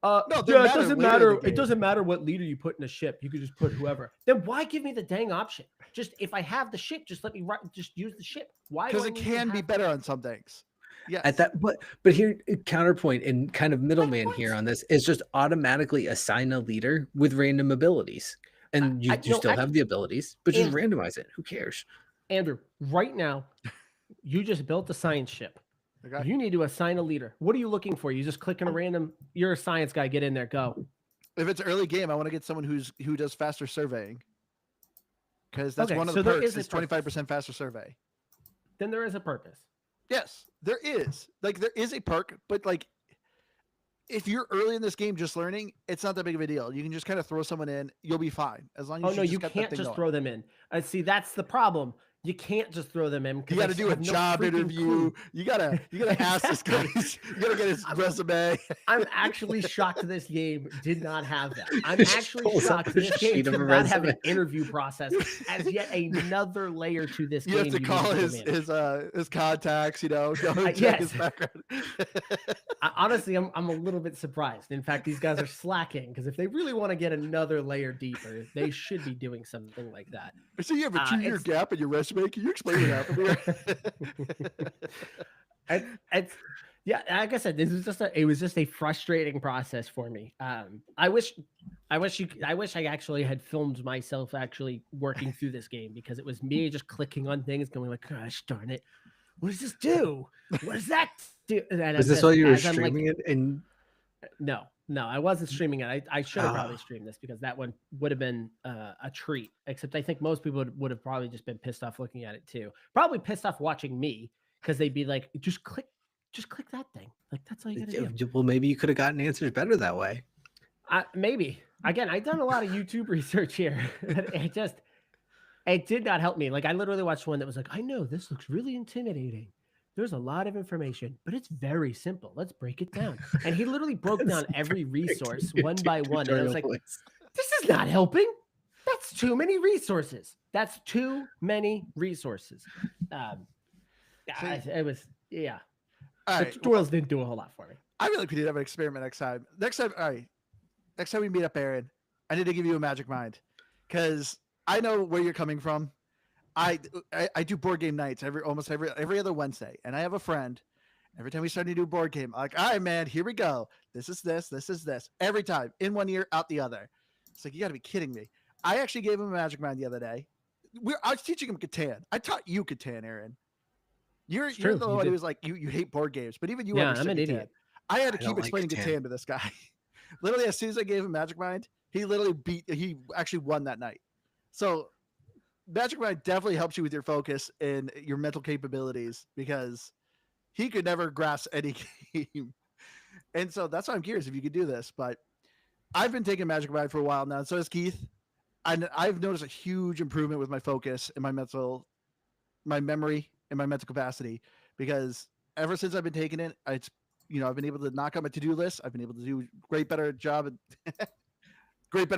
No, Yeah, they'll it matter doesn't later in matter. the It game. doesn't matter what leader you put in a ship. You could just put whoever. Then why give me the dang option? Just if I have the ship, just let me just use the ship. Why? Because do I it need to can be have- better on some things. Yes. At that, but here, counterpoint and kind of middleman what? here on this is just automatically assign a leader with random abilities, and you no, still have actually- the abilities, but just Andrew. randomize it. Who cares? Andrew, right now, you just built a science ship. Okay. You need to assign a leader. What are you looking for? You just click on a random. You're a science guy. Get in there. Go. If it's early game, I want to get someone who does faster surveying. Because that's Okay, one of so the there perks is is a purpose. 25% faster survey. Then there is a purpose. Yes, there is. Like there is a perk, but like if you're early in this game just learning, it's not that big of a deal. You can just kind of throw someone in, you'll be fine. As long as Oh you no, just you got that can't thing just going. throw them in. See, that's the problem. You can't just throw them in. You got to do a job interview. You gotta ask this guy. You gotta get his resume. I'm actually shocked this game did not have that. I'm Just actually pulls up shocked a this game sheet of did a not have an resume. interview process as yet another layer to this You game. have to need call manage. his contacts. Go check yes. his background. Honestly, I'm a little bit surprised. In fact, these guys are slacking because if they really want to get another layer deeper, they should be doing something like that. So you have a 2-year gap in your resume. Can you explain what happened here? Yeah, like I said, it was just a frustrating process for me. I wish I actually had filmed myself actually working through this game because it was me just clicking on things, going like, gosh darn it, what does this do? What does that do? And Was this while you were streaming it? And no, I wasn't streaming it. I should have probably Ah. streamed this because that one would have been a treat. Except I think most people would have probably just been pissed off looking at it too. Probably pissed off watching me because they'd be like, just click that thing. Like that's all you gotta do. well, maybe you could have gotten answers better that way. Maybe. Again, I've done a lot of YouTube research here. It did not help me. Like I literally watched one that was like, I know this looks really intimidating. There's a lot of information, but it's very simple. Let's break it down. And he literally broke down every resource one by one. And I was like, this is not helping. That's too many resources. That's too many resources. It was, yeah. All The right. tutorials didn't do a whole lot for me. I feel like we need to have an experiment next time. All right. Next time we meet up, Aaron, I need to give you a magic mind because I know where you're coming from. I do board game nights almost every other Wednesday, and I have a friend. Every time we start to do board game, I'm like, all right, man, here we go. This is this. Every time, in one ear, out the other. It's like you got to be kidding me. I actually gave him a magic mind the other day. I was teaching him Catan. I taught you Catan, Aaron. You're the one who was like you hate board games, but even you understand I'm an Catan. idiot. I had to keep don't like explaining Catan. Catan to this guy. Literally, as soon as I gave him Magic Mind, he actually won that night. So Magic Mind definitely helps you with your focus and your mental capabilities because he could never grasp any game. And so that's why I'm curious if you could do this. But I've been taking Magic Mind for a while now, and so has Keith. And I've noticed a huge improvement with my focus and my memory and my mental capacity because ever since I've been taking it, I've been able to knock out my to-do list. I've been able to do better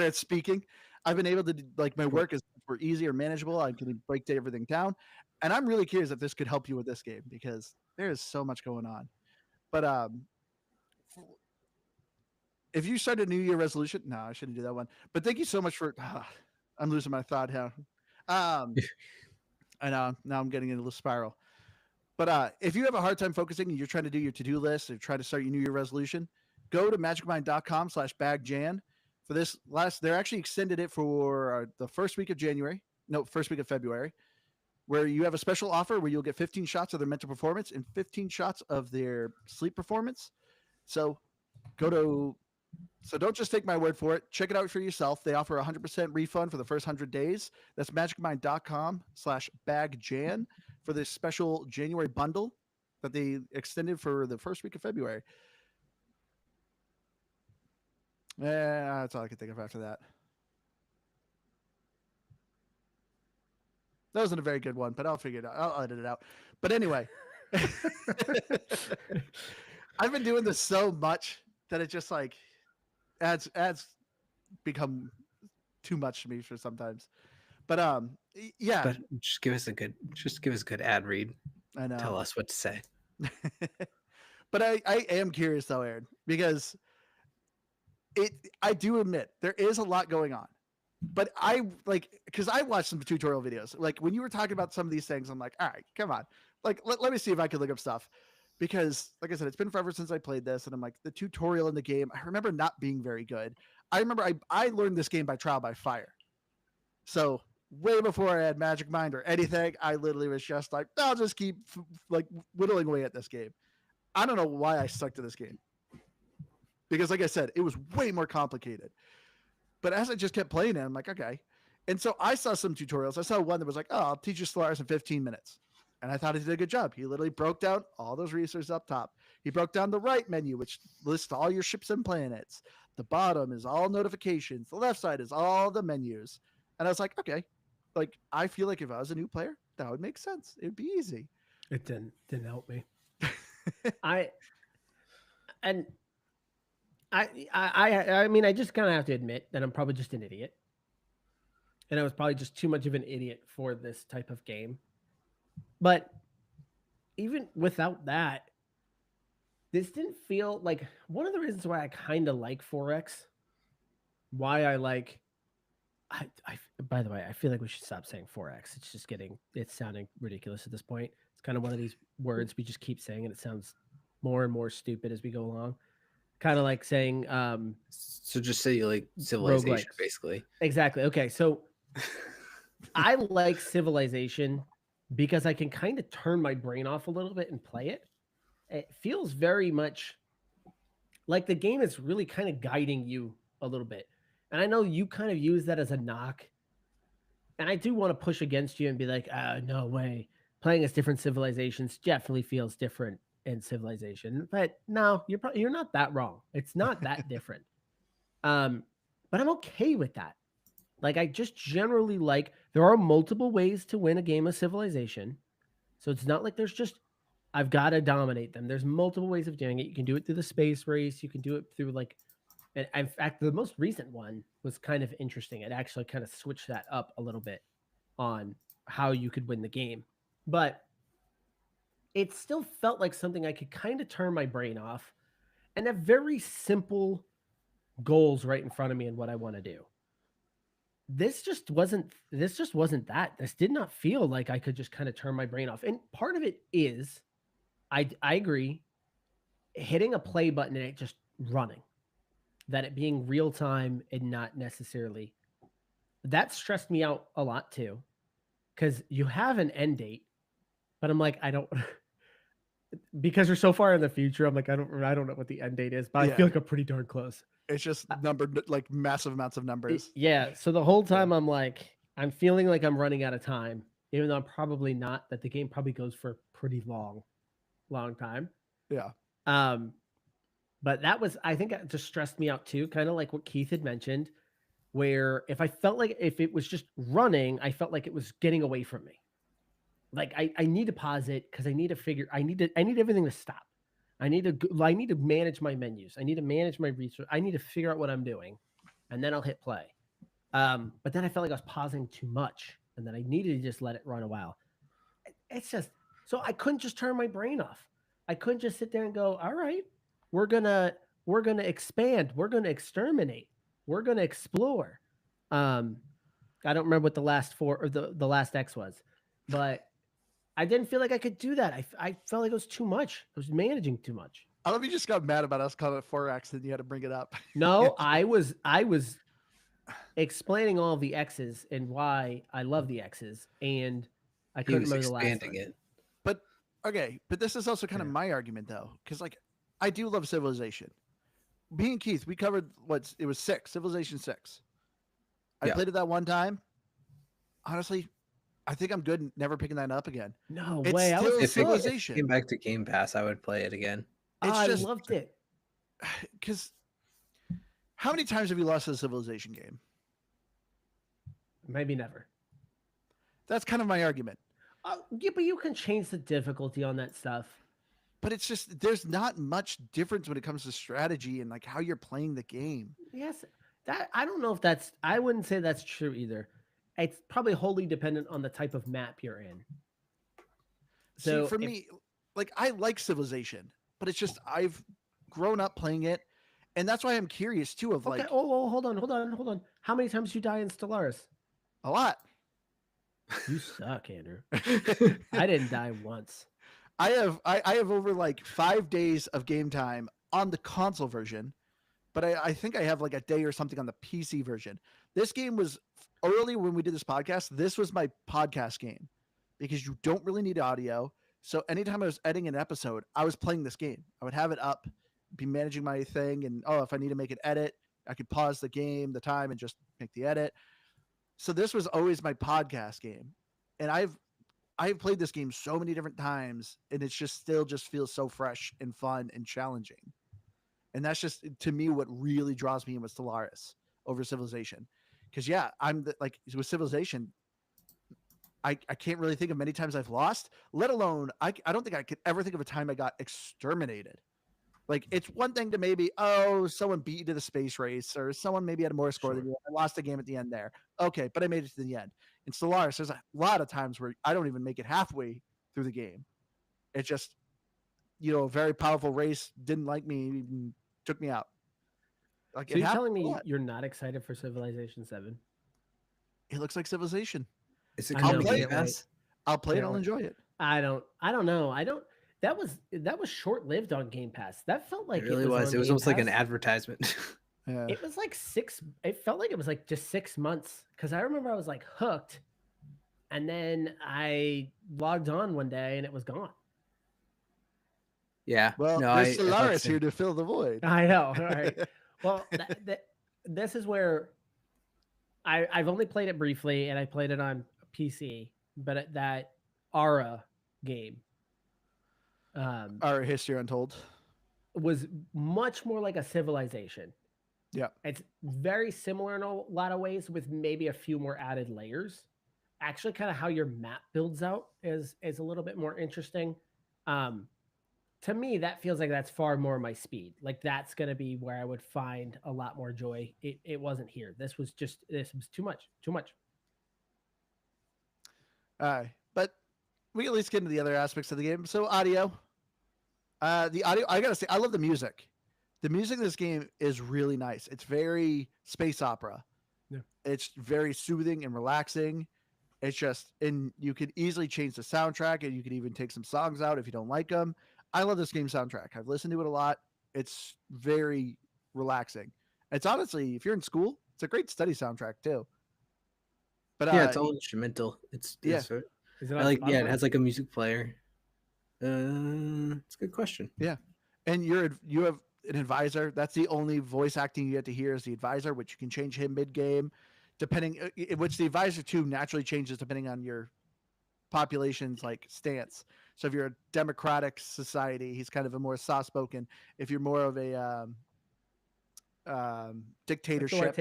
at speaking. I've been able to my work is more easy or manageable. I can break everything down. And I'm really curious if this could help you with this game because there is so much going on. But if you start a New Year resolution, no, I shouldn't do that one. But thank you so much for I'm losing my thought here. I know now I'm getting into a spiral. But if you have a hard time focusing and you're trying to do your to-do list or try to start your New Year resolution, go to magicmind.com/bagjan for this they're actually extended it for the first week of February, where you have a special offer where you'll get 15 shots of their mental performance and 15 shots of their sleep performance. So don't just take my word for it. Check it out for yourself. They offer 100% refund for the first 100 days. That's magicmind.com/bagjan for this special January bundle that they extended for the first week of February. That's all I can think of after that. That wasn't a very good one, but I'll figure it out. I'll edit it out. But anyway, I've been doing this so much that it just ads become too much to me for sometimes. But yeah. But just give us a good ad read. I know. Tell us what to say. But I am curious though, Aaron, because I do admit there is a lot going on, but I like because I watched some tutorial videos. Like when you were talking about some of these things, I'm like, all right, come on, like let me see if I can look up stuff. Because, like I said, it's been forever since I played this, and I'm like, the tutorial in the game, I remember not being very good. I remember I learned this game by trial by fire. So way before I had Magic Mind or anything, I literally was just like, I'll just keep like whittling away at this game. I don't know why I stuck to this game. Because, like I said, it was way more complicated. But as I just kept playing it, I'm like, okay. And so I saw some tutorials. I saw one that was like, oh, I'll teach you Stellaris in 15 minutes. And I thought he did a good job. He literally broke down all those resources up top. He broke down the right menu, which lists all your ships and planets. The bottom is all notifications. The left side is all the menus. And I was like, okay, like I feel like if I was a new player, that would make sense. It'd be easy. It didn't help me. I mean, I just kind of have to admit that I'm probably just an idiot. And I was probably just too much of an idiot for this type of game. But even without that, this didn't feel like one of the reasons why I kind of like 4X. Why I like, by the way, I feel like we should stop saying 4X. It's sounding ridiculous at this point. It's kind of one of these words we just keep saying, and it sounds more and more stupid as we go along. Kind of like saying, so just say you like Civilization, roguelikes. basically. Exactly. Okay, so I like Civilization because I can kind of turn my brain off a little bit and play it. It feels very much like the game is really kind of guiding you a little bit. And I know you kind of use that as a knock. And I do want to push against you and be like, no way. Playing as different civilizations definitely feels different in Civilization. But no, you're not that wrong. It's not that different. But I'm okay with that. Like, I just generally like, there are multiple ways to win a game of Civilization. So it's not like there's just, I've got to dominate them. There's multiple ways of doing it. You can do it through the space race. You can do it through like, and in fact, the most recent one was kind of interesting. It actually kind of switched that up a little bit on how you could win the game. But it still felt like something I could kind of turn my brain off and have very simple goals right in front of me and what I want to do. This just wasn't that. This did not feel like I could just kind of turn my brain off. And part of it is, I agree, hitting a play button and it just running, that it being real time and not necessarily, that stressed me out a lot too, because you have an end date, but I'm like, I don't, because we're so far in the future, I'm like, I don't know what the end date is, but I feel like I'm pretty darn close. It's just numbered like massive amounts of numbers. Yeah. So the whole time I'm like, I'm feeling like I'm running out of time, even though I'm probably not, that the game probably goes for a pretty long time. Yeah. But that was, I think it just stressed me out too. Kind of like what Keith had mentioned, where if it was just running, I felt like it was getting away from me. Like I need to pause it because I need everything to stop. I need to manage my menus. I need to manage my research. I need to figure out what I'm doing, and then I'll hit play. But then I felt like I was pausing too much, and then I needed to just let it run a while. It's just, so I couldn't just turn my brain off. I couldn't just sit there and go, all right, we're gonna expand, we're gonna exterminate, we're gonna explore. I don't remember what the last four or the last X was, but I didn't feel like I could do that. I felt like it was too much. I was managing too much. I don't know if you just got mad about us calling it 4X and you had to bring it up. No, I was explaining all of the X's and why I love the X's, and I couldn't remember the last one. It. But okay, but this is also kind of my argument though, because like I do love Civilization. Me and Keith, we covered it was 6, Civilization 6. I played it that one time. Honestly, I think I'm good never picking that up again. No it's way. Still Civilization. If it came back to Game Pass, I would play it again. I loved it. Because how many times have you lost a Civilization game? Maybe never. That's kind of my argument. Yeah, but you can change the difficulty on that stuff. But it's just, there's not much difference when it comes to strategy and like how you're playing the game. Yes. I don't know if I wouldn't say that's true either. It's probably wholly dependent on the type of map you're in. So for me, like I like Civilization, but it's just I've grown up playing it, And that's why I'm curious too of Okay. like Oh, hold on. How many times you die in Stellaris? a lot. You suck, Andrew. I didn't die once. I have over like 5 days of game time on the console version, but I think I have like a day or something on the PC version. This game was early when we did this podcast. This was my podcast game because you don't really need audio. So anytime I was editing an episode, I was playing this game. I would have it up, be managing my thing, and if I need to make an edit, I could pause the game, the time, and just make the edit. So this was always my podcast game, and I've played this game so many different times, and it's just still just feels so fresh and fun and challenging. And that's just to me what really draws me in with Stellaris over Civilization. Because like with Civilization, I can't really think of many times I've lost, let alone I don't think I could ever think of a time I got exterminated. Like it's one thing to maybe, someone beat you to the space race, or someone maybe had a more score than you. I lost a game at the end there. Okay, but I made it to the end. In Stellaris, there's a lot of times where I don't even make it halfway through the game. It just, a very powerful race didn't like me, and took me out. Like, so you're telling me you're not excited for Civilization 7? It looks like Civilization. Is it I'll coming play to it. Game Pass? I'll play it. I'll enjoy it. I don't know. That was short lived on Game Pass. That felt like It really was. It was almost like an advertisement. Yeah. It was like it felt like it was like just 6 months, because I remember I was like hooked, and then I logged on one day and it was gone. Yeah. Well, no, there's Stellaris here to fill the void. I know. All right. Well, this is where I've only played it briefly, and I played it on PC, but that Ara game, Our History Untold, was much more like a Civilization. Yeah. It's very similar in a lot of ways, with maybe a few more added layers. Actually, kind of how your map builds out is a little bit more interesting. To me, that feels like that's far more my speed. Like that's going to be where I would find a lot more joy. It wasn't here. This was too much. But we can at least get into the other aspects of the game. So audio, the audio, I gotta say, I love the music. The music in this game is really nice. It's very space opera. Yeah. It's very soothing and relaxing. It's just, and you could easily change the soundtrack, and you could even take some songs out if you don't like them. I love this game soundtrack. I've listened to it a lot. It's very relaxing. It's honestly, if you're in school, it's a great study soundtrack too. But yeah, it's all instrumental. It's Is it it has like a music player. It's a good question. Yeah, and you have an advisor. That's the only voice acting you get to hear is the advisor, which you can change him mid game, depending. Which the advisor too naturally changes depending on your population's like stance. So if you're a democratic society, he's kind of a more soft spoken. If you're more of a dictatorship,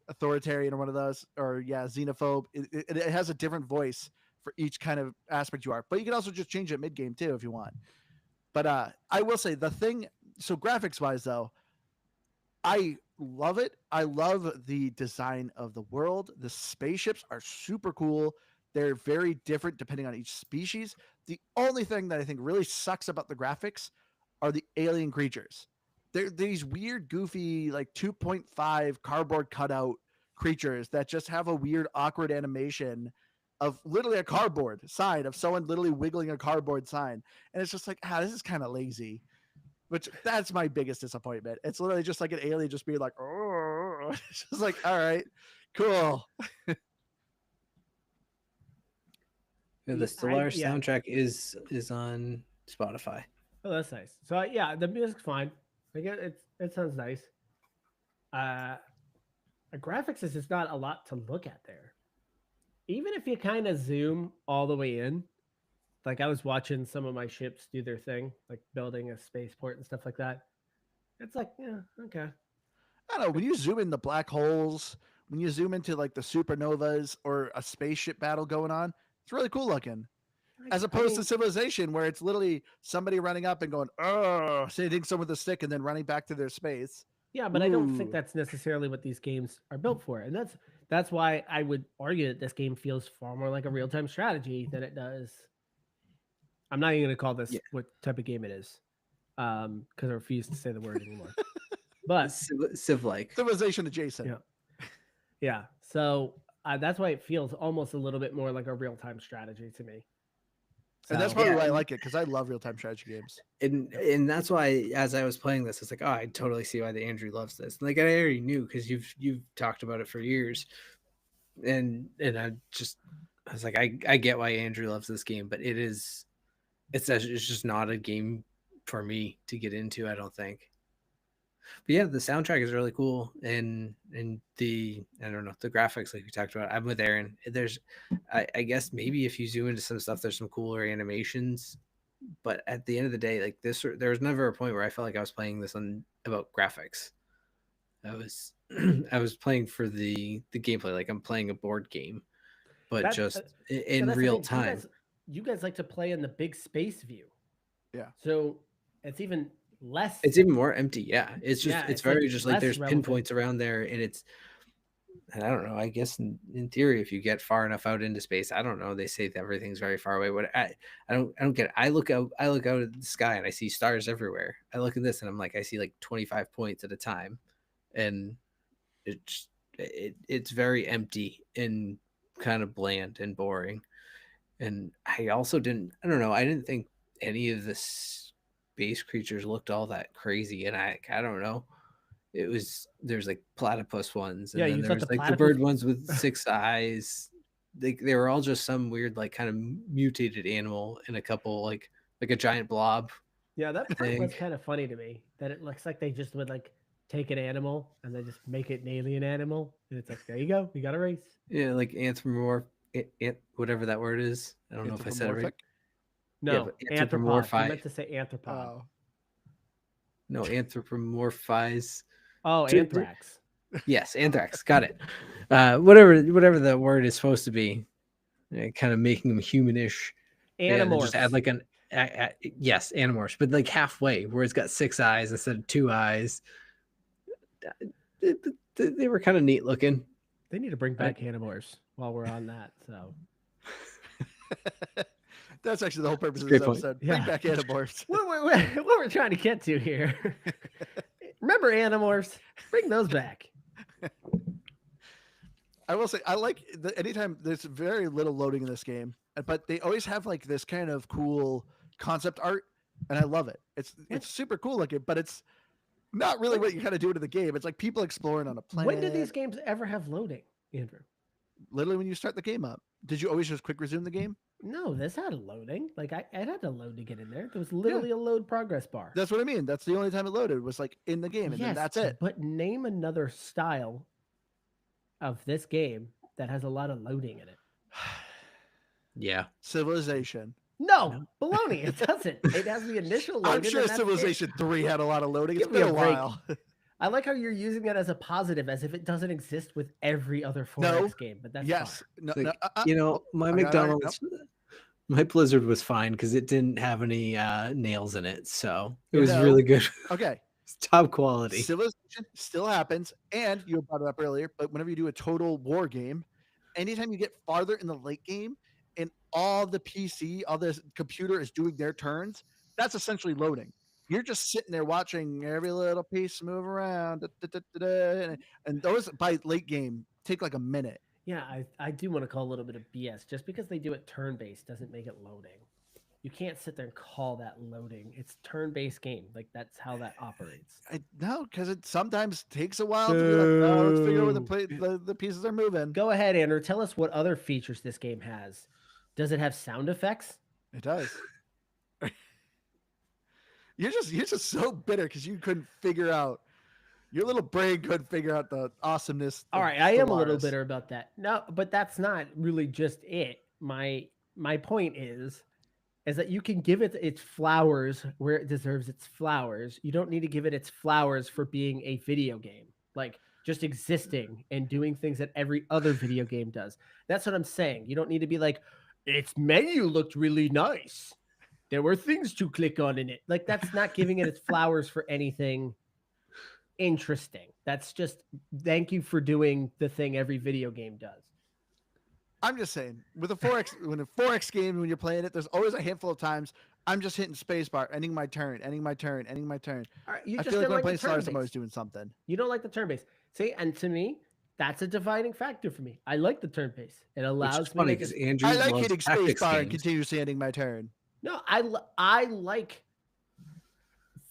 authoritarian or one of those, or xenophobe, it has a different voice for each kind of aspect you are. But you can also just change it mid game too if you want. But I will say the thing. So graphics wise though, I love it. I love the design of the world. The spaceships are super cool. They're very different depending on each species. The only thing that I think really sucks about the graphics are the alien creatures. They're these weird, goofy, like 2.5 cardboard cutout creatures that just have a weird, awkward animation of literally a cardboard sign of someone literally wiggling a cardboard sign. And it's just like, this is kind of lazy. Which that's my biggest disappointment. It's literally just like an alien just being like, oh, it's just like, all right, cool. The Stellaris soundtrack is on Spotify. Oh, that's nice. So the music's fine. Like it sounds nice. The graphics is just not a lot to look at there. Even if you kind of zoom all the way in, like I was watching some of my ships do their thing, like building a spaceport and stuff like that. It's like, okay. I don't know. When you zoom in the black holes, when you zoom into like the supernovas or a spaceship battle going on, it's really cool looking. As opposed to Civilization, where it's literally somebody running up and going, hitting someone with a stick and then running back to their space. Yeah, but I don't think that's necessarily what these games are built for. And that's why I would argue that this game feels far more like a real-time strategy than it does. I'm not even going to call this what type of game it is, because I refuse to say the word anymore. But Civ-like. Civilization adjacent. yeah. So that's why it feels almost a little bit more like a real-time strategy to me. And that's probably why I like it, because I love real-time strategy games. And that's why, as I was playing this, it's like, oh, I totally see why the Andrew loves this. Like, I already knew, because you've talked about it for years, and I was like, I get why Andrew loves this game, but it's just not a game for me to get into, I don't think. But yeah, the soundtrack is really cool, and the, I don't know, the graphics, like we talked about. I'm with Aaron. There's, I guess maybe if you zoom into some stuff, there's some cooler animations, but at the end of the day, like this, there was never a point where I felt like I was playing this about graphics. I was playing for the gameplay, like I'm playing a board game, but just in real time. You guys like to play in the big space view. Yeah. So it's even less. It's even more empty. Yeah. It's just, it's very like just like there's relevant. pinpoints around there, and I don't know. I guess in theory, if you get far enough out into space, I don't know. They say that everything's very far away. What I don't get it. I look out at the sky and I see stars everywhere. I look at this and I'm like, I see like 25 points at a time, and it's very empty and kind of bland and boring. And I also didn't think any of the space creatures looked all that crazy. And I don't know. There's like platypus ones, and then there's like the bird ones with 6 eyes. They were all just some weird, like, kind of mutated animal, and a couple like a giant blob. Yeah, that part was kind of funny to me, that it looks like they just would like take an animal and then just make it an alien animal, and it's like, there you go, we got a race. Yeah, like whatever that word is. I don't know if I said it right. No, anthropomorphize. I meant to say anthropod. No, anthropomorphize. Oh, anthrax. Yes, anthrax. Got it. Whatever the word is supposed to be, kind of making them humanish. Animorphs. Just add like yes, animorphs, but like halfway, where it's got 6 eyes instead of 2 eyes. They were kind of neat looking. They need to bring back animorphs while we're on that. So that's actually the whole purpose of this episode. Bring back animorphs. What we're trying to get to here. Remember animorphs? Bring those back. I will say, I like anytime there's very little loading in this game, but they always have like this kind of cool concept art, and I love it. It's super cool looking, but it's not really what you kind of do into the game. It's like people exploring on a planet. When did these games ever have loading, Andrew? Literally when you start the game up. Did you always just quick resume the game? No, this had a loading. Like I had to load to get in there. There was literally a load progress bar. That's what I mean. That's the only time it loaded, was like in the game, and then that's it. But name another style of this game that has a lot of loading in it. Yeah. Civilization. No, baloney. It doesn't. It has the initial loading. I'm sure Civilization 3 had a lot of loading. It's been a while. I like how you're using that as a positive, as if it doesn't exist with every other 4X game. But that's fine. My McDonald's, my Blizzard was fine because it didn't have any nails in it, so it was really good. Okay, it's top quality. Civilization still happens, and you brought it up earlier. But whenever you do a total war game, anytime you get farther in the late game, and all the computer is doing their turns, that's essentially loading. You're just sitting there watching every little piece move around, and those by late game take like a minute. Yeah, I do want to call a little bit of BS. Just because they do it turn-based doesn't make it loading. You can't sit there and call that loading. It's turn-based game. Like, that's how that operates. No, because it sometimes takes a while to be like, oh, let's figure out where the pieces are moving. Go ahead, Andrew. Tell us what other features this game has. Does it have sound effects? It does. You're just so bitter because you couldn't figure out. Your little brain couldn't figure out the awesomeness. All right, I am a little bitter about that. No, but that's not really just it. My point is that you can give it its flowers where it deserves its flowers. You don't need to give it its flowers for being a video game, like just existing and doing things that every other video game does. That's what I'm saying. You don't need to be like, its menu looked really nice. There were things to click on in it. Like, that's not giving it its flowers for anything interesting. That's just thank you for doing the thing every video game does. I'm just saying, with a 4X, when a 4X game, when you're playing it, there's always a handful of times I'm just hitting spacebar, ending my turn, ending my turn, ending my turn. All right, you I just feel like didn't when I'm like playing the Stellaris, I'm turn always base. doing something. You don't like the turn base. See, and to me, that's a dividing factor for me. I like the turn base. It Which is allows me funny to because just. Andrew I like loves hitting tactics spacebar and games. continuously ending my turn. No, I like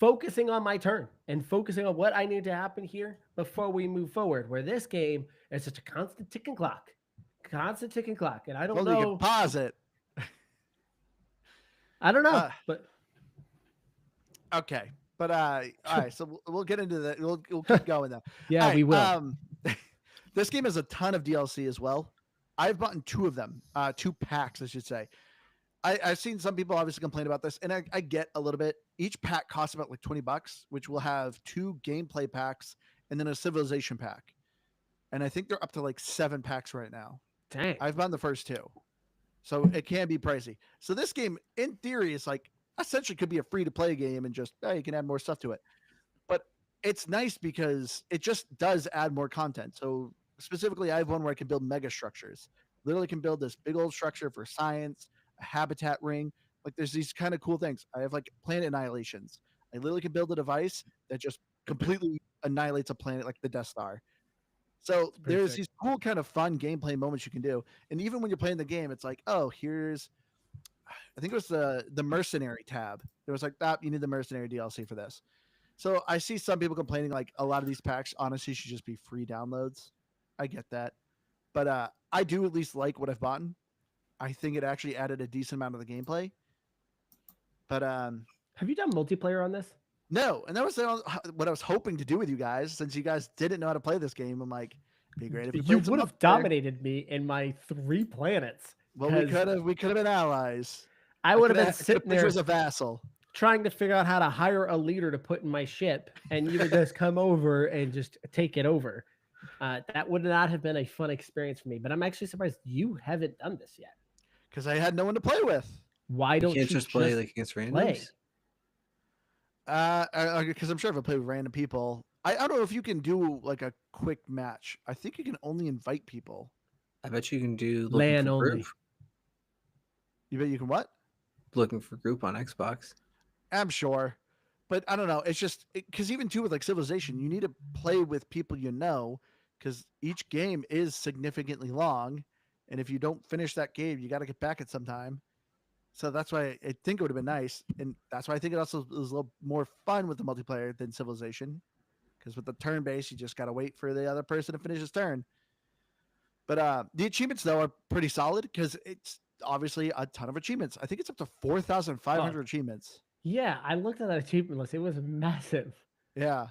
focusing on my turn and focusing on what I need to happen here before we move forward. Where this game is just a constant ticking clock, and I don't Well, you know. can pause it. I don't know, but Okay, but all right. So we'll get into that. We'll keep going though. yeah, All right, we will. This game has a ton of DLC as well. I've bought 2 of them, 2 packs, I should say. I've seen some people obviously complain about this, and I get a little bit. Each pack costs about like $20, which will have 2 gameplay packs and then a civilization pack. And I think they're up to like 7 packs right now. Dang. I've bought the first 2, so it can be pricey. So this game, in theory, is like essentially could be a free to play game, and just you can add more stuff to it. But it's nice because it just does add more content. So specifically, I have one where I can build mega structures. Literally, can build this big old structure for science, a habitat ring. Like there's these kind of cool things. I have like planet annihilations. I literally can build a device that just completely annihilates a planet like the Death Star. So there's these cool kind of fun gameplay moments you can do. And even when you're playing the game, it's like, oh, here's, I think it was the mercenary tab. There was like, you need the mercenary DLC for this. So I see some people complaining like a lot of these packs honestly should just be free downloads. I get that. But I do at least like what I've bought. I think it actually added a decent amount of the gameplay. But have you done multiplayer on this? No, and that was what I was hoping to do with you guys, since you guys didn't know how to play this game. I'm like, it'd be great if you would have dominated me in my 3 planets. Well, we could have been allies. I would have been sitting there as a vassal, trying to figure out how to hire a leader to put in my ship, and you would just come over and just take it over. That would not have been a fun experience for me. But I'm actually surprised you haven't done this yet. Because I had no one to play with. Why don't you just play like against randoms? Because I'm sure if I play with random people, I don't know if you can do like a quick match. I think you can only invite people. I bet you can do LAN only. Group. You bet you can what? Looking for group on Xbox. I'm sure, but I don't know. It's just because even too with like Civilization, you need to play with people you know, because each game is significantly long, and if you don't finish that game, you got to get back at some time. So that's why I think it would have been nice, and that's why I think it also was a little more fun with the multiplayer than Civilization, because with the turn base, you just got to wait for the other person to finish his turn. But the achievements though are pretty solid because it's obviously a ton of achievements. I think it's up to 4,500 achievements. Yeah, I looked at that achievement list. It was massive. Yeah.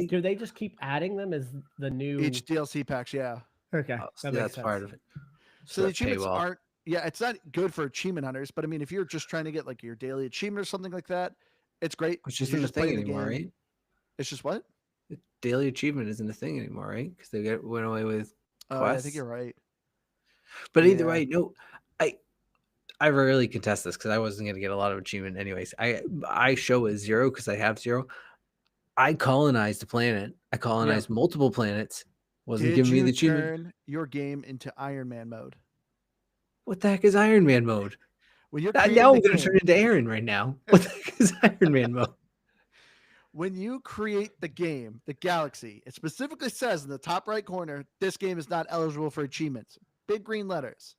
Do they just keep adding them as the new each DLC packs? Yeah. Okay, so that's part of it. So the achievements aren't. Yeah, it's not good for achievement hunters, but I mean, if you're just trying to get like your daily achievement or something like that, it's great. Which isn't a thing anymore, right? It's just what? Daily achievement isn't a thing anymore, right? Because they went away with quests. I think you're right. But either way, no, I rarely contest this because I wasn't going to get a lot of achievement anyways. I show a 0 because I have 0. I colonized a planet. I colonized multiple planets. Wasn't giving me the achievement. Turn your game into Iron Man mode. What the heck is Iron Man mode? When you're now I'm going to turn into Aaron right now. What the heck is Iron Man mode? When you create the game, the galaxy, it specifically says in the top right corner, this game is not eligible for achievements. Big green letters.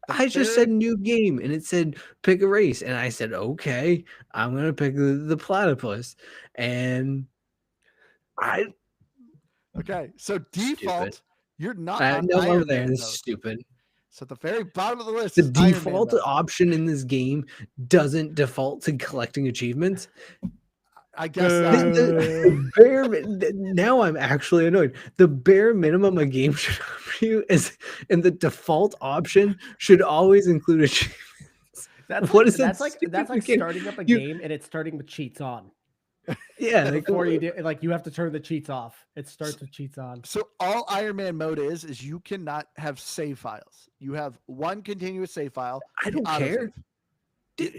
I just said new game, and it said pick a race, and I said okay, I'm gonna pick the platypus, and okay. So default, stupid. You're not. No over there. This is stupid. So at the very bottom of the list, the default option in this game doesn't default to collecting achievements. I guess now I'm actually annoyed. The bare minimum a game should offer you is, and the default option should always include achievements. That's like starting up a game and it's starting with cheats on. Yeah, before you do, like you have to turn the cheats off. It starts with cheats on. So all Iron Man mode is you cannot have save files. You have one continuous save file. I don't care.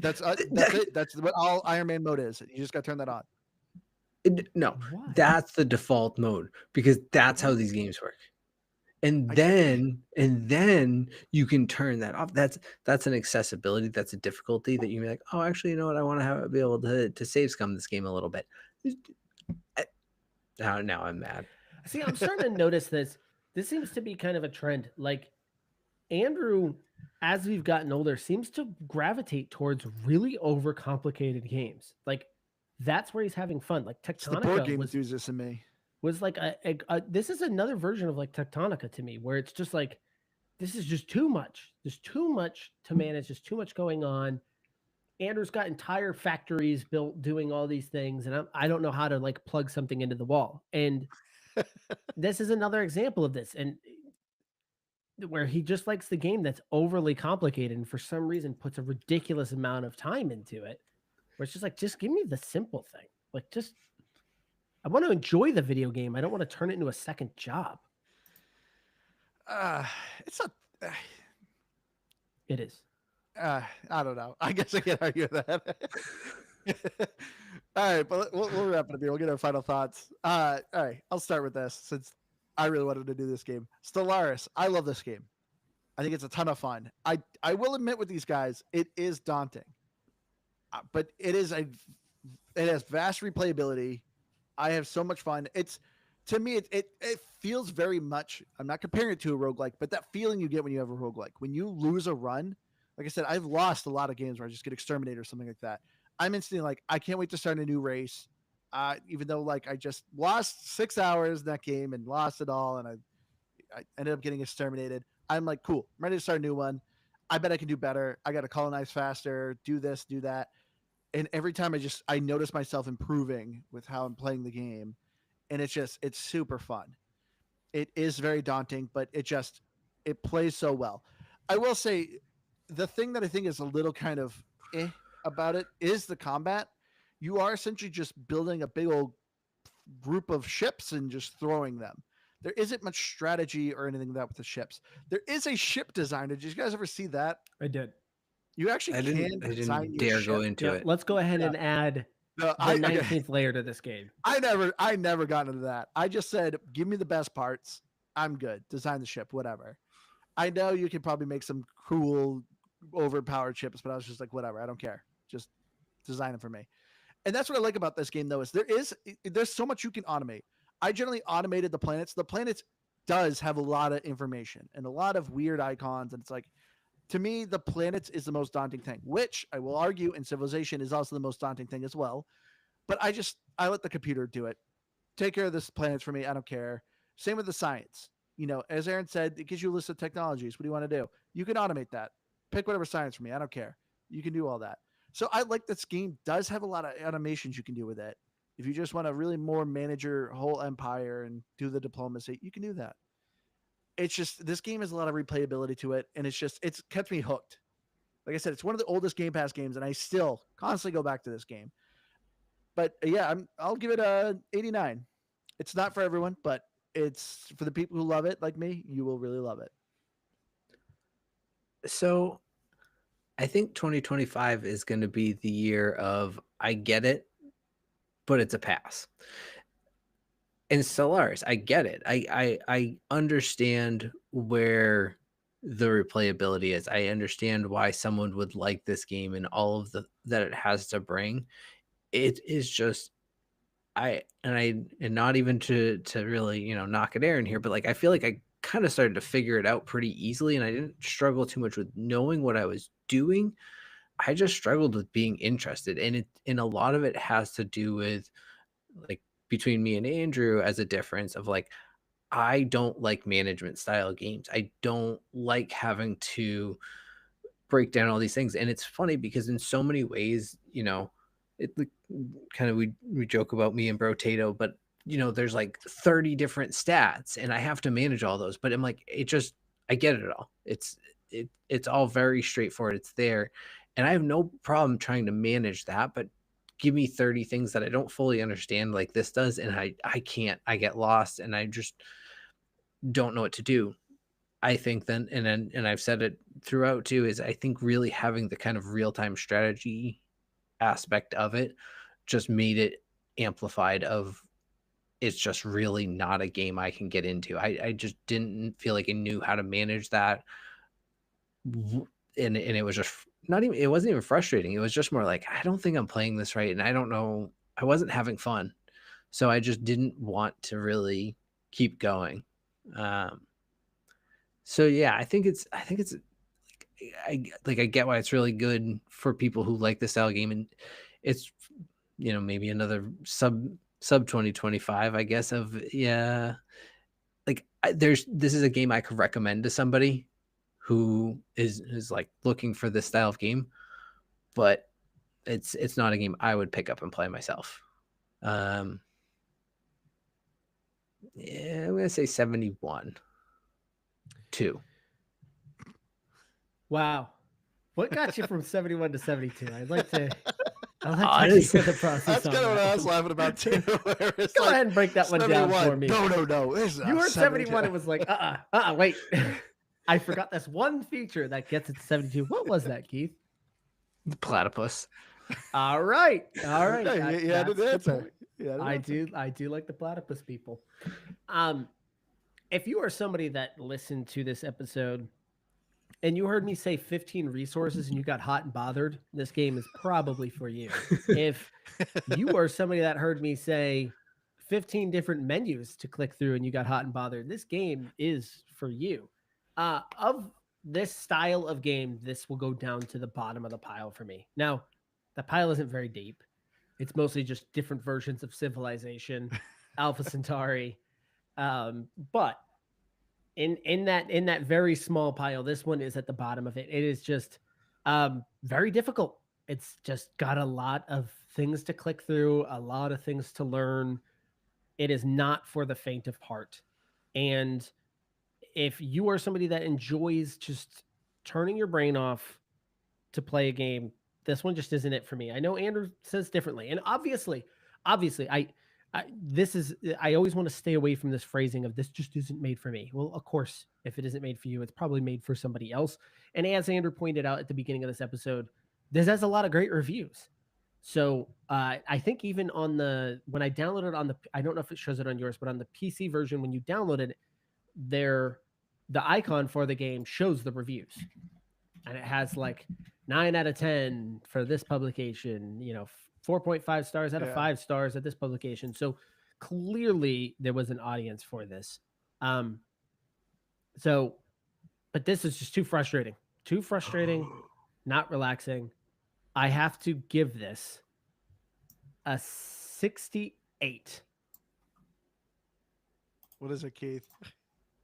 That's it. That's what all Iron Man mode is. You just got to turn that on. No, that's the default mode because that's how these games work. and then you can turn that off. That's an accessibility, that's a difficulty that you're like, oh, actually, you know what, I want to be able to save scum this game a little bit. Now I'm mad. See, I'm starting to notice this. This seems to be kind of a trend. Like Andrew, as we've gotten older, seems to gravitate towards really overcomplicated games. Like that's where he's having fun. Like It's the board Tectonica game enthusiast in me. was like this is another version of like Tectonica to me, where it's just like this is just too much. There's too much to manage. There's too much going on. Andrew's got entire factories built doing all these things, and I don't know how to like plug something into the wall. And this is another example of this, and where he just likes the game that's overly complicated, and for some reason puts a ridiculous amount of time into it. Where it's just like, just give me the simple thing. Like, just I want to enjoy the video game. I don't want to turn it into a second job. It's not. It is. I don't know. I guess I can't argue that. All right, but we'll wrap it up here. We'll get our final thoughts. All right, I'll start with this since I really wanted to do this game. Stellaris. I love this game. I think it's a ton of fun. I will admit with these guys, it is daunting, but it has vast replayability. I have so much fun. It's to me, it feels very much. I'm not comparing it to a roguelike, but that feeling you get when you have a roguelike, when you lose a run. Like I said, I've lost a lot of games where I just get exterminated or something like that. I'm instantly like, I can't wait to start a new race. Even though like I just lost 6 hours in that game and lost it all, and I ended up getting exterminated. I'm like, cool, I'm ready to start a new one. I bet I can do better. I got to colonize faster, do this, do that. And every time I notice myself improving with how I'm playing the game. And it's super fun. It is very daunting, but it plays so well. I will say the thing that I think is a little kind of about it is the combat. You are essentially just building a big old group of ships and just throwing them. There isn't much strategy or anything like that with the ships. There is a ship designer. Did you guys ever see that? I did. You actually I didn't dare go into it. Let's go ahead and add the 19th layer to this game. I never got into that. I just said, give me the best parts. I'm good. Design the ship, whatever. I know you can probably make some cool, overpowered ships, but I was just like, whatever. I don't care. Just design it for me. And that's what I like about this game, though, is there's so much you can automate. I generally automated the planets. The planets does have a lot of information and a lot of weird icons, and it's like, to me, the planets is the most daunting thing, which I will argue in Civilization is also the most daunting thing as well. But I let the computer do it. Take care of this planets for me. I don't care. Same with the science. You know, as Aaron said, it gives you a list of technologies. What do you want to do? You can automate that. Pick whatever science for me. I don't care. You can do all that. So I like this game does have a lot of animations you can do with it. If you just want to really more manage your whole empire and do the diplomacy, you can do that. It's just, this game has a lot of replayability to it. And it's kept me hooked. Like I said, it's one of the oldest Game Pass games, and I still constantly go back to this game. But yeah, I'll give it a 89. It's not for everyone, but it's for the people who love it, like me. You will really love it. So I think 2025 is going to be the year of, I get it, but it's a pass. And Stellaris, I get it. I understand where the replayability is. I understand why someone would like this game and all of that it has to bring. It is just, and not even to really, knock it Aaron here, but like I feel like I kind of started to figure it out pretty easily, and I didn't struggle too much with knowing what I was doing. I just struggled with being interested, and a lot of it has to do with, like, between me and Andrew as a difference of like, I don't like management style games. I don't like having to break down all these things. And it's funny because in so many ways, it kind of, we joke about me and Brotato, but there's like 30 different stats and I have to manage all those, but I'm like, I get it all. It's all very straightforward. It's there. And I have no problem trying to manage that, but give me 30 things that I don't fully understand like this does, and I can't. I get lost and I just don't know what to do. I think then, and I've said it throughout too, is I think really having the kind of real-time strategy aspect of it just made it amplified of it's just really not a game I can get into. I just didn't feel like I knew how to manage that. And it was just not even, it wasn't even frustrating. It was just more like, I don't think I'm playing this right. And I don't know, I wasn't having fun. So I just didn't want to really keep going. So yeah, I think it's I get why it's really good for people who like the style game, and it's, maybe another sub 2025, I guess, of, yeah, like this is a game I could recommend to somebody who is like looking for this style of game, but it's not a game I would pick up and play myself. Yeah, I'm gonna say 71 2. Wow. What got you from 71 to 72? I'd like to Honestly, hear the process. That's on kind of what that. I was laughing about too. where it's Go like ahead and break that one down 71. for me. No. You heard 71 and was like, wait. I forgot this one feature that gets it to 72. What was that, Keith? The platypus. All right. Yeah, you had an That's the answer. point. Yeah, I do like the platypus people. If you are somebody that listened to this episode and you heard me say 15 resources and you got hot and bothered, this game is probably for you. If you are somebody that heard me say 15 different menus to click through and you got hot and bothered, this game is for you. Of this style of game, this will go down to the bottom of the pile for me. Now, the pile isn't very deep. It's mostly just different versions of Civilization, Alpha Centauri. But in that very small pile, this one is at the bottom of it. It is just very difficult. It's just got a lot of things to click through, a lot of things to learn. It is not for the faint of heart. And if you are somebody that enjoys just turning your brain off to play a game, this one just isn't it for me. I know Andrew says differently. And obviously, I always want to stay away from this phrasing of this just isn't made for me. Well, of course, if it isn't made for you, it's probably made for somebody else. And as Andrew pointed out at the beginning of this episode, this has a lot of great reviews. So I think even when I downloaded on I don't know if it shows it on yours, but on the PC version, when you download it, the icon for the game shows the reviews. And it has like 9 out of 10 for this publication, 4.5 stars out of 5 stars at this publication. So clearly there was an audience for this. But this is just too frustrating, not relaxing. I have to give this a 68. What is it, Keith?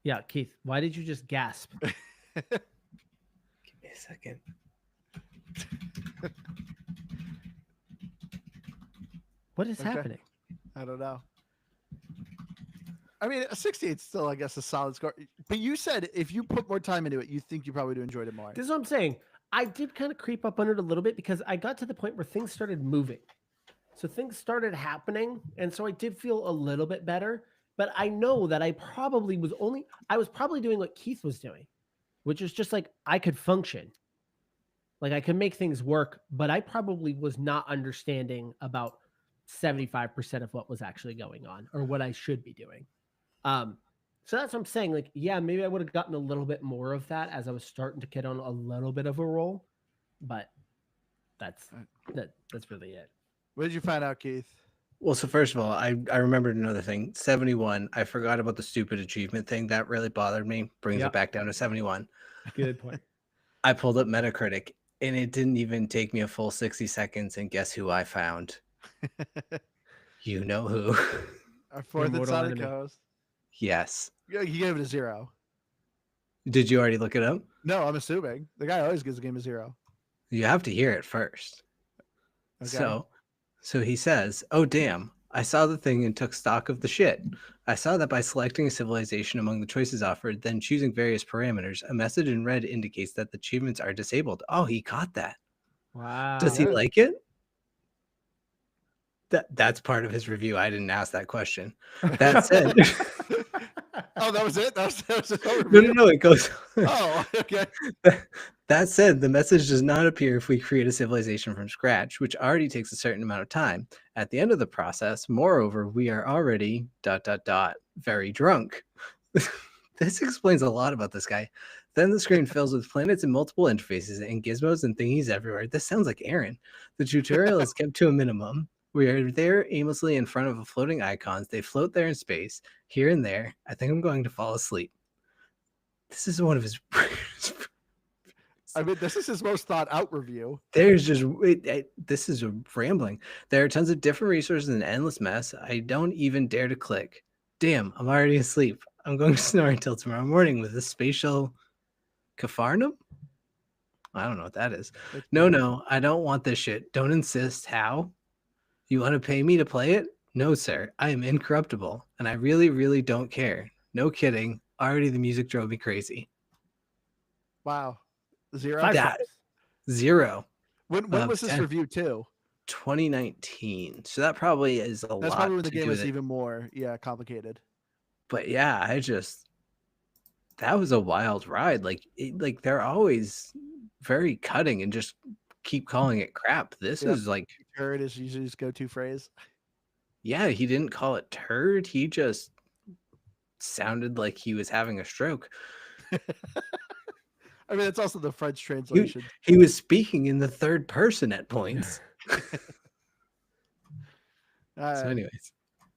Yeah, Keith, why did you just gasp? Give me a second. What is happening? I don't know. I mean, a 68 is still, I guess, a solid score. But you said if you put more time into it, you think you probably would have enjoyed it more. This is what I'm saying. I did kind of creep up on it a little bit because I got to the point where things started moving. So things started happening. And so I did feel a little bit better. But I know that I was probably doing what Keith was doing, which is just like I could function. Like I could make things work, but I probably was not understanding about 75% of what was actually going on or what I should be doing. So that's what I'm saying. Like, yeah, maybe I would have gotten a little bit more of that as I was starting to get on a little bit of a roll, but that's really it. What did you find out, Keith? Well, so first of all, I remembered another thing. 71. I forgot about the stupid achievement thing. That really bothered me. Brings it back down to 71. Good point. I pulled up Metacritic, and it didn't even take me a full 60 seconds. And guess who I found? You know who? Our fourth and Sonic host. Yes. Yeah, he gave it a 0. Did you already look it up? No, I'm assuming. The guy always gives the game a 0. You have to hear it first. Okay. So he says, "Oh, damn. I saw the thing and took stock of the shit. I saw that by selecting a civilization among the choices offered, then choosing various parameters, a message in red indicates that the achievements are disabled." Oh, he caught that. Wow. Does he like it? That's part of his review. I didn't ask that question. That said, Oh, that was it. That was his overview. No, it goes. Oh, okay. That said, the message does not appear if we create a civilization from scratch, which already takes a certain amount of time. At the end of the process, moreover, we are already ... very drunk. This explains a lot about this guy. Then the screen fills with planets and multiple interfaces and gizmos and thingies everywhere. This sounds like Aaron. The tutorial is kept to a minimum. We are there aimlessly in front of floating icons. They float there in space, here and there. I think I'm going to fall asleep. This is one of his... I mean, this is his most thought out review. There's just this is a rambling. There are tons of different resources and an endless mess. I don't even dare to click. Damn, I'm already asleep. I'm going to snore until tomorrow morning with a spatial Capharnaum? I don't know what that is. No, I don't want this shit. Don't insist. How? You want to pay me to play it? No, sir. I am incorruptible, and I really, really don't care. No kidding. Already the music drove me crazy. Wow. 0? That 0. When was this 10. review too? 2019. So that probably is a lot. That's probably when the to game do was with it. even more complicated. But yeah, that was a wild ride. Like they're always very cutting and just keep calling it crap. This is like turd is usually his go-to phrase. Yeah, he didn't call it turd. He just sounded like he was having a stroke. I mean, it's also the French translation. He was speaking in the third person at points. So anyways.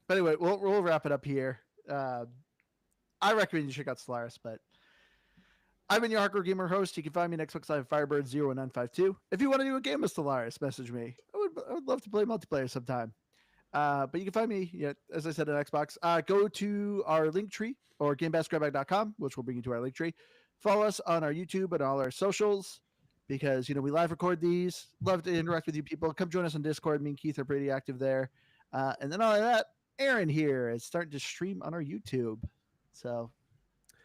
But anyway, we'll wrap it up here. I recommend you check out Stellaris, but I've been your Hardcore Gamer host. You can find me next week's live Firebird01952. If you want to do a game of Stellaris, message me. I would love to play multiplayer sometime. But you can find me, as I said, on Xbox. Go to our link tree or GameBaskGrabBag.com, which will bring you to our link tree. Follow us on our YouTube and all our socials because, we live record these. Love to interact with you people. Come join us on Discord. Me and Keith are pretty active there. And then all of that, Aaron here is starting to stream on our YouTube. So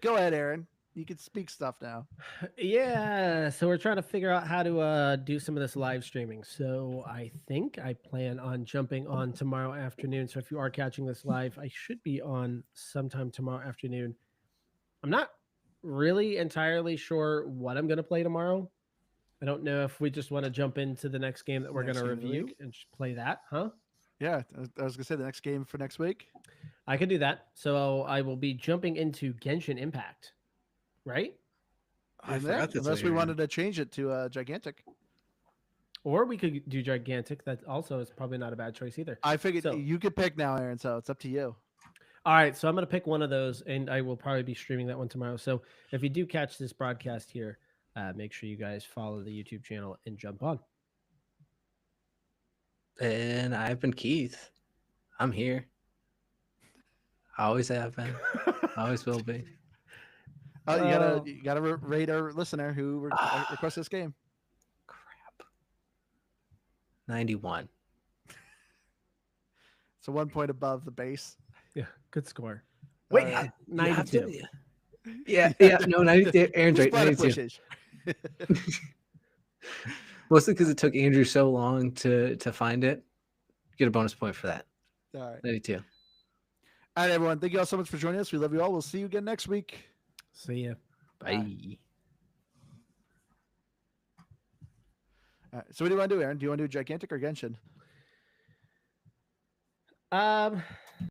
go ahead, Aaron. You can speak stuff now. Yeah, so we're trying to figure out how to do some of this live streaming. So I think I plan on jumping on tomorrow afternoon. So if you are catching this live, I should be on sometime tomorrow afternoon. I'm not really entirely sure what I'm going to play tomorrow. I don't know if we just want to jump into the next game that we're going to review and just play that, huh? Yeah, I was going to say the next game for next week. I could do that. So I will be jumping into Genshin Impact, right? I forgot unless we wanted to change it to Gigantic. Or we could do Gigantic. That also is probably not a bad choice either. I figured you could pick now, Aaron, so it's up to you. All right, so I'm going to pick one of those, and I will probably be streaming that one tomorrow. So if you do catch this broadcast here, make sure you guys follow the YouTube channel and jump on. And I've been Keith. I'm here. I always have been. I always will be. You gotta rate our listener who requests this game. Crap. 91. So 1 point above the base. Yeah, good score. Wait, 92. Yeah, no, 92. Aaron's right, 92. Mostly because it took Andrew so long to find it. Get a bonus point for that. All right. 92. All right, everyone. Thank you all so much for joining us. We love you all. We'll see you again next week. See ya. Bye. All right, so what do you want to do, Aaron? Do you want to do Gigantic or Genshin?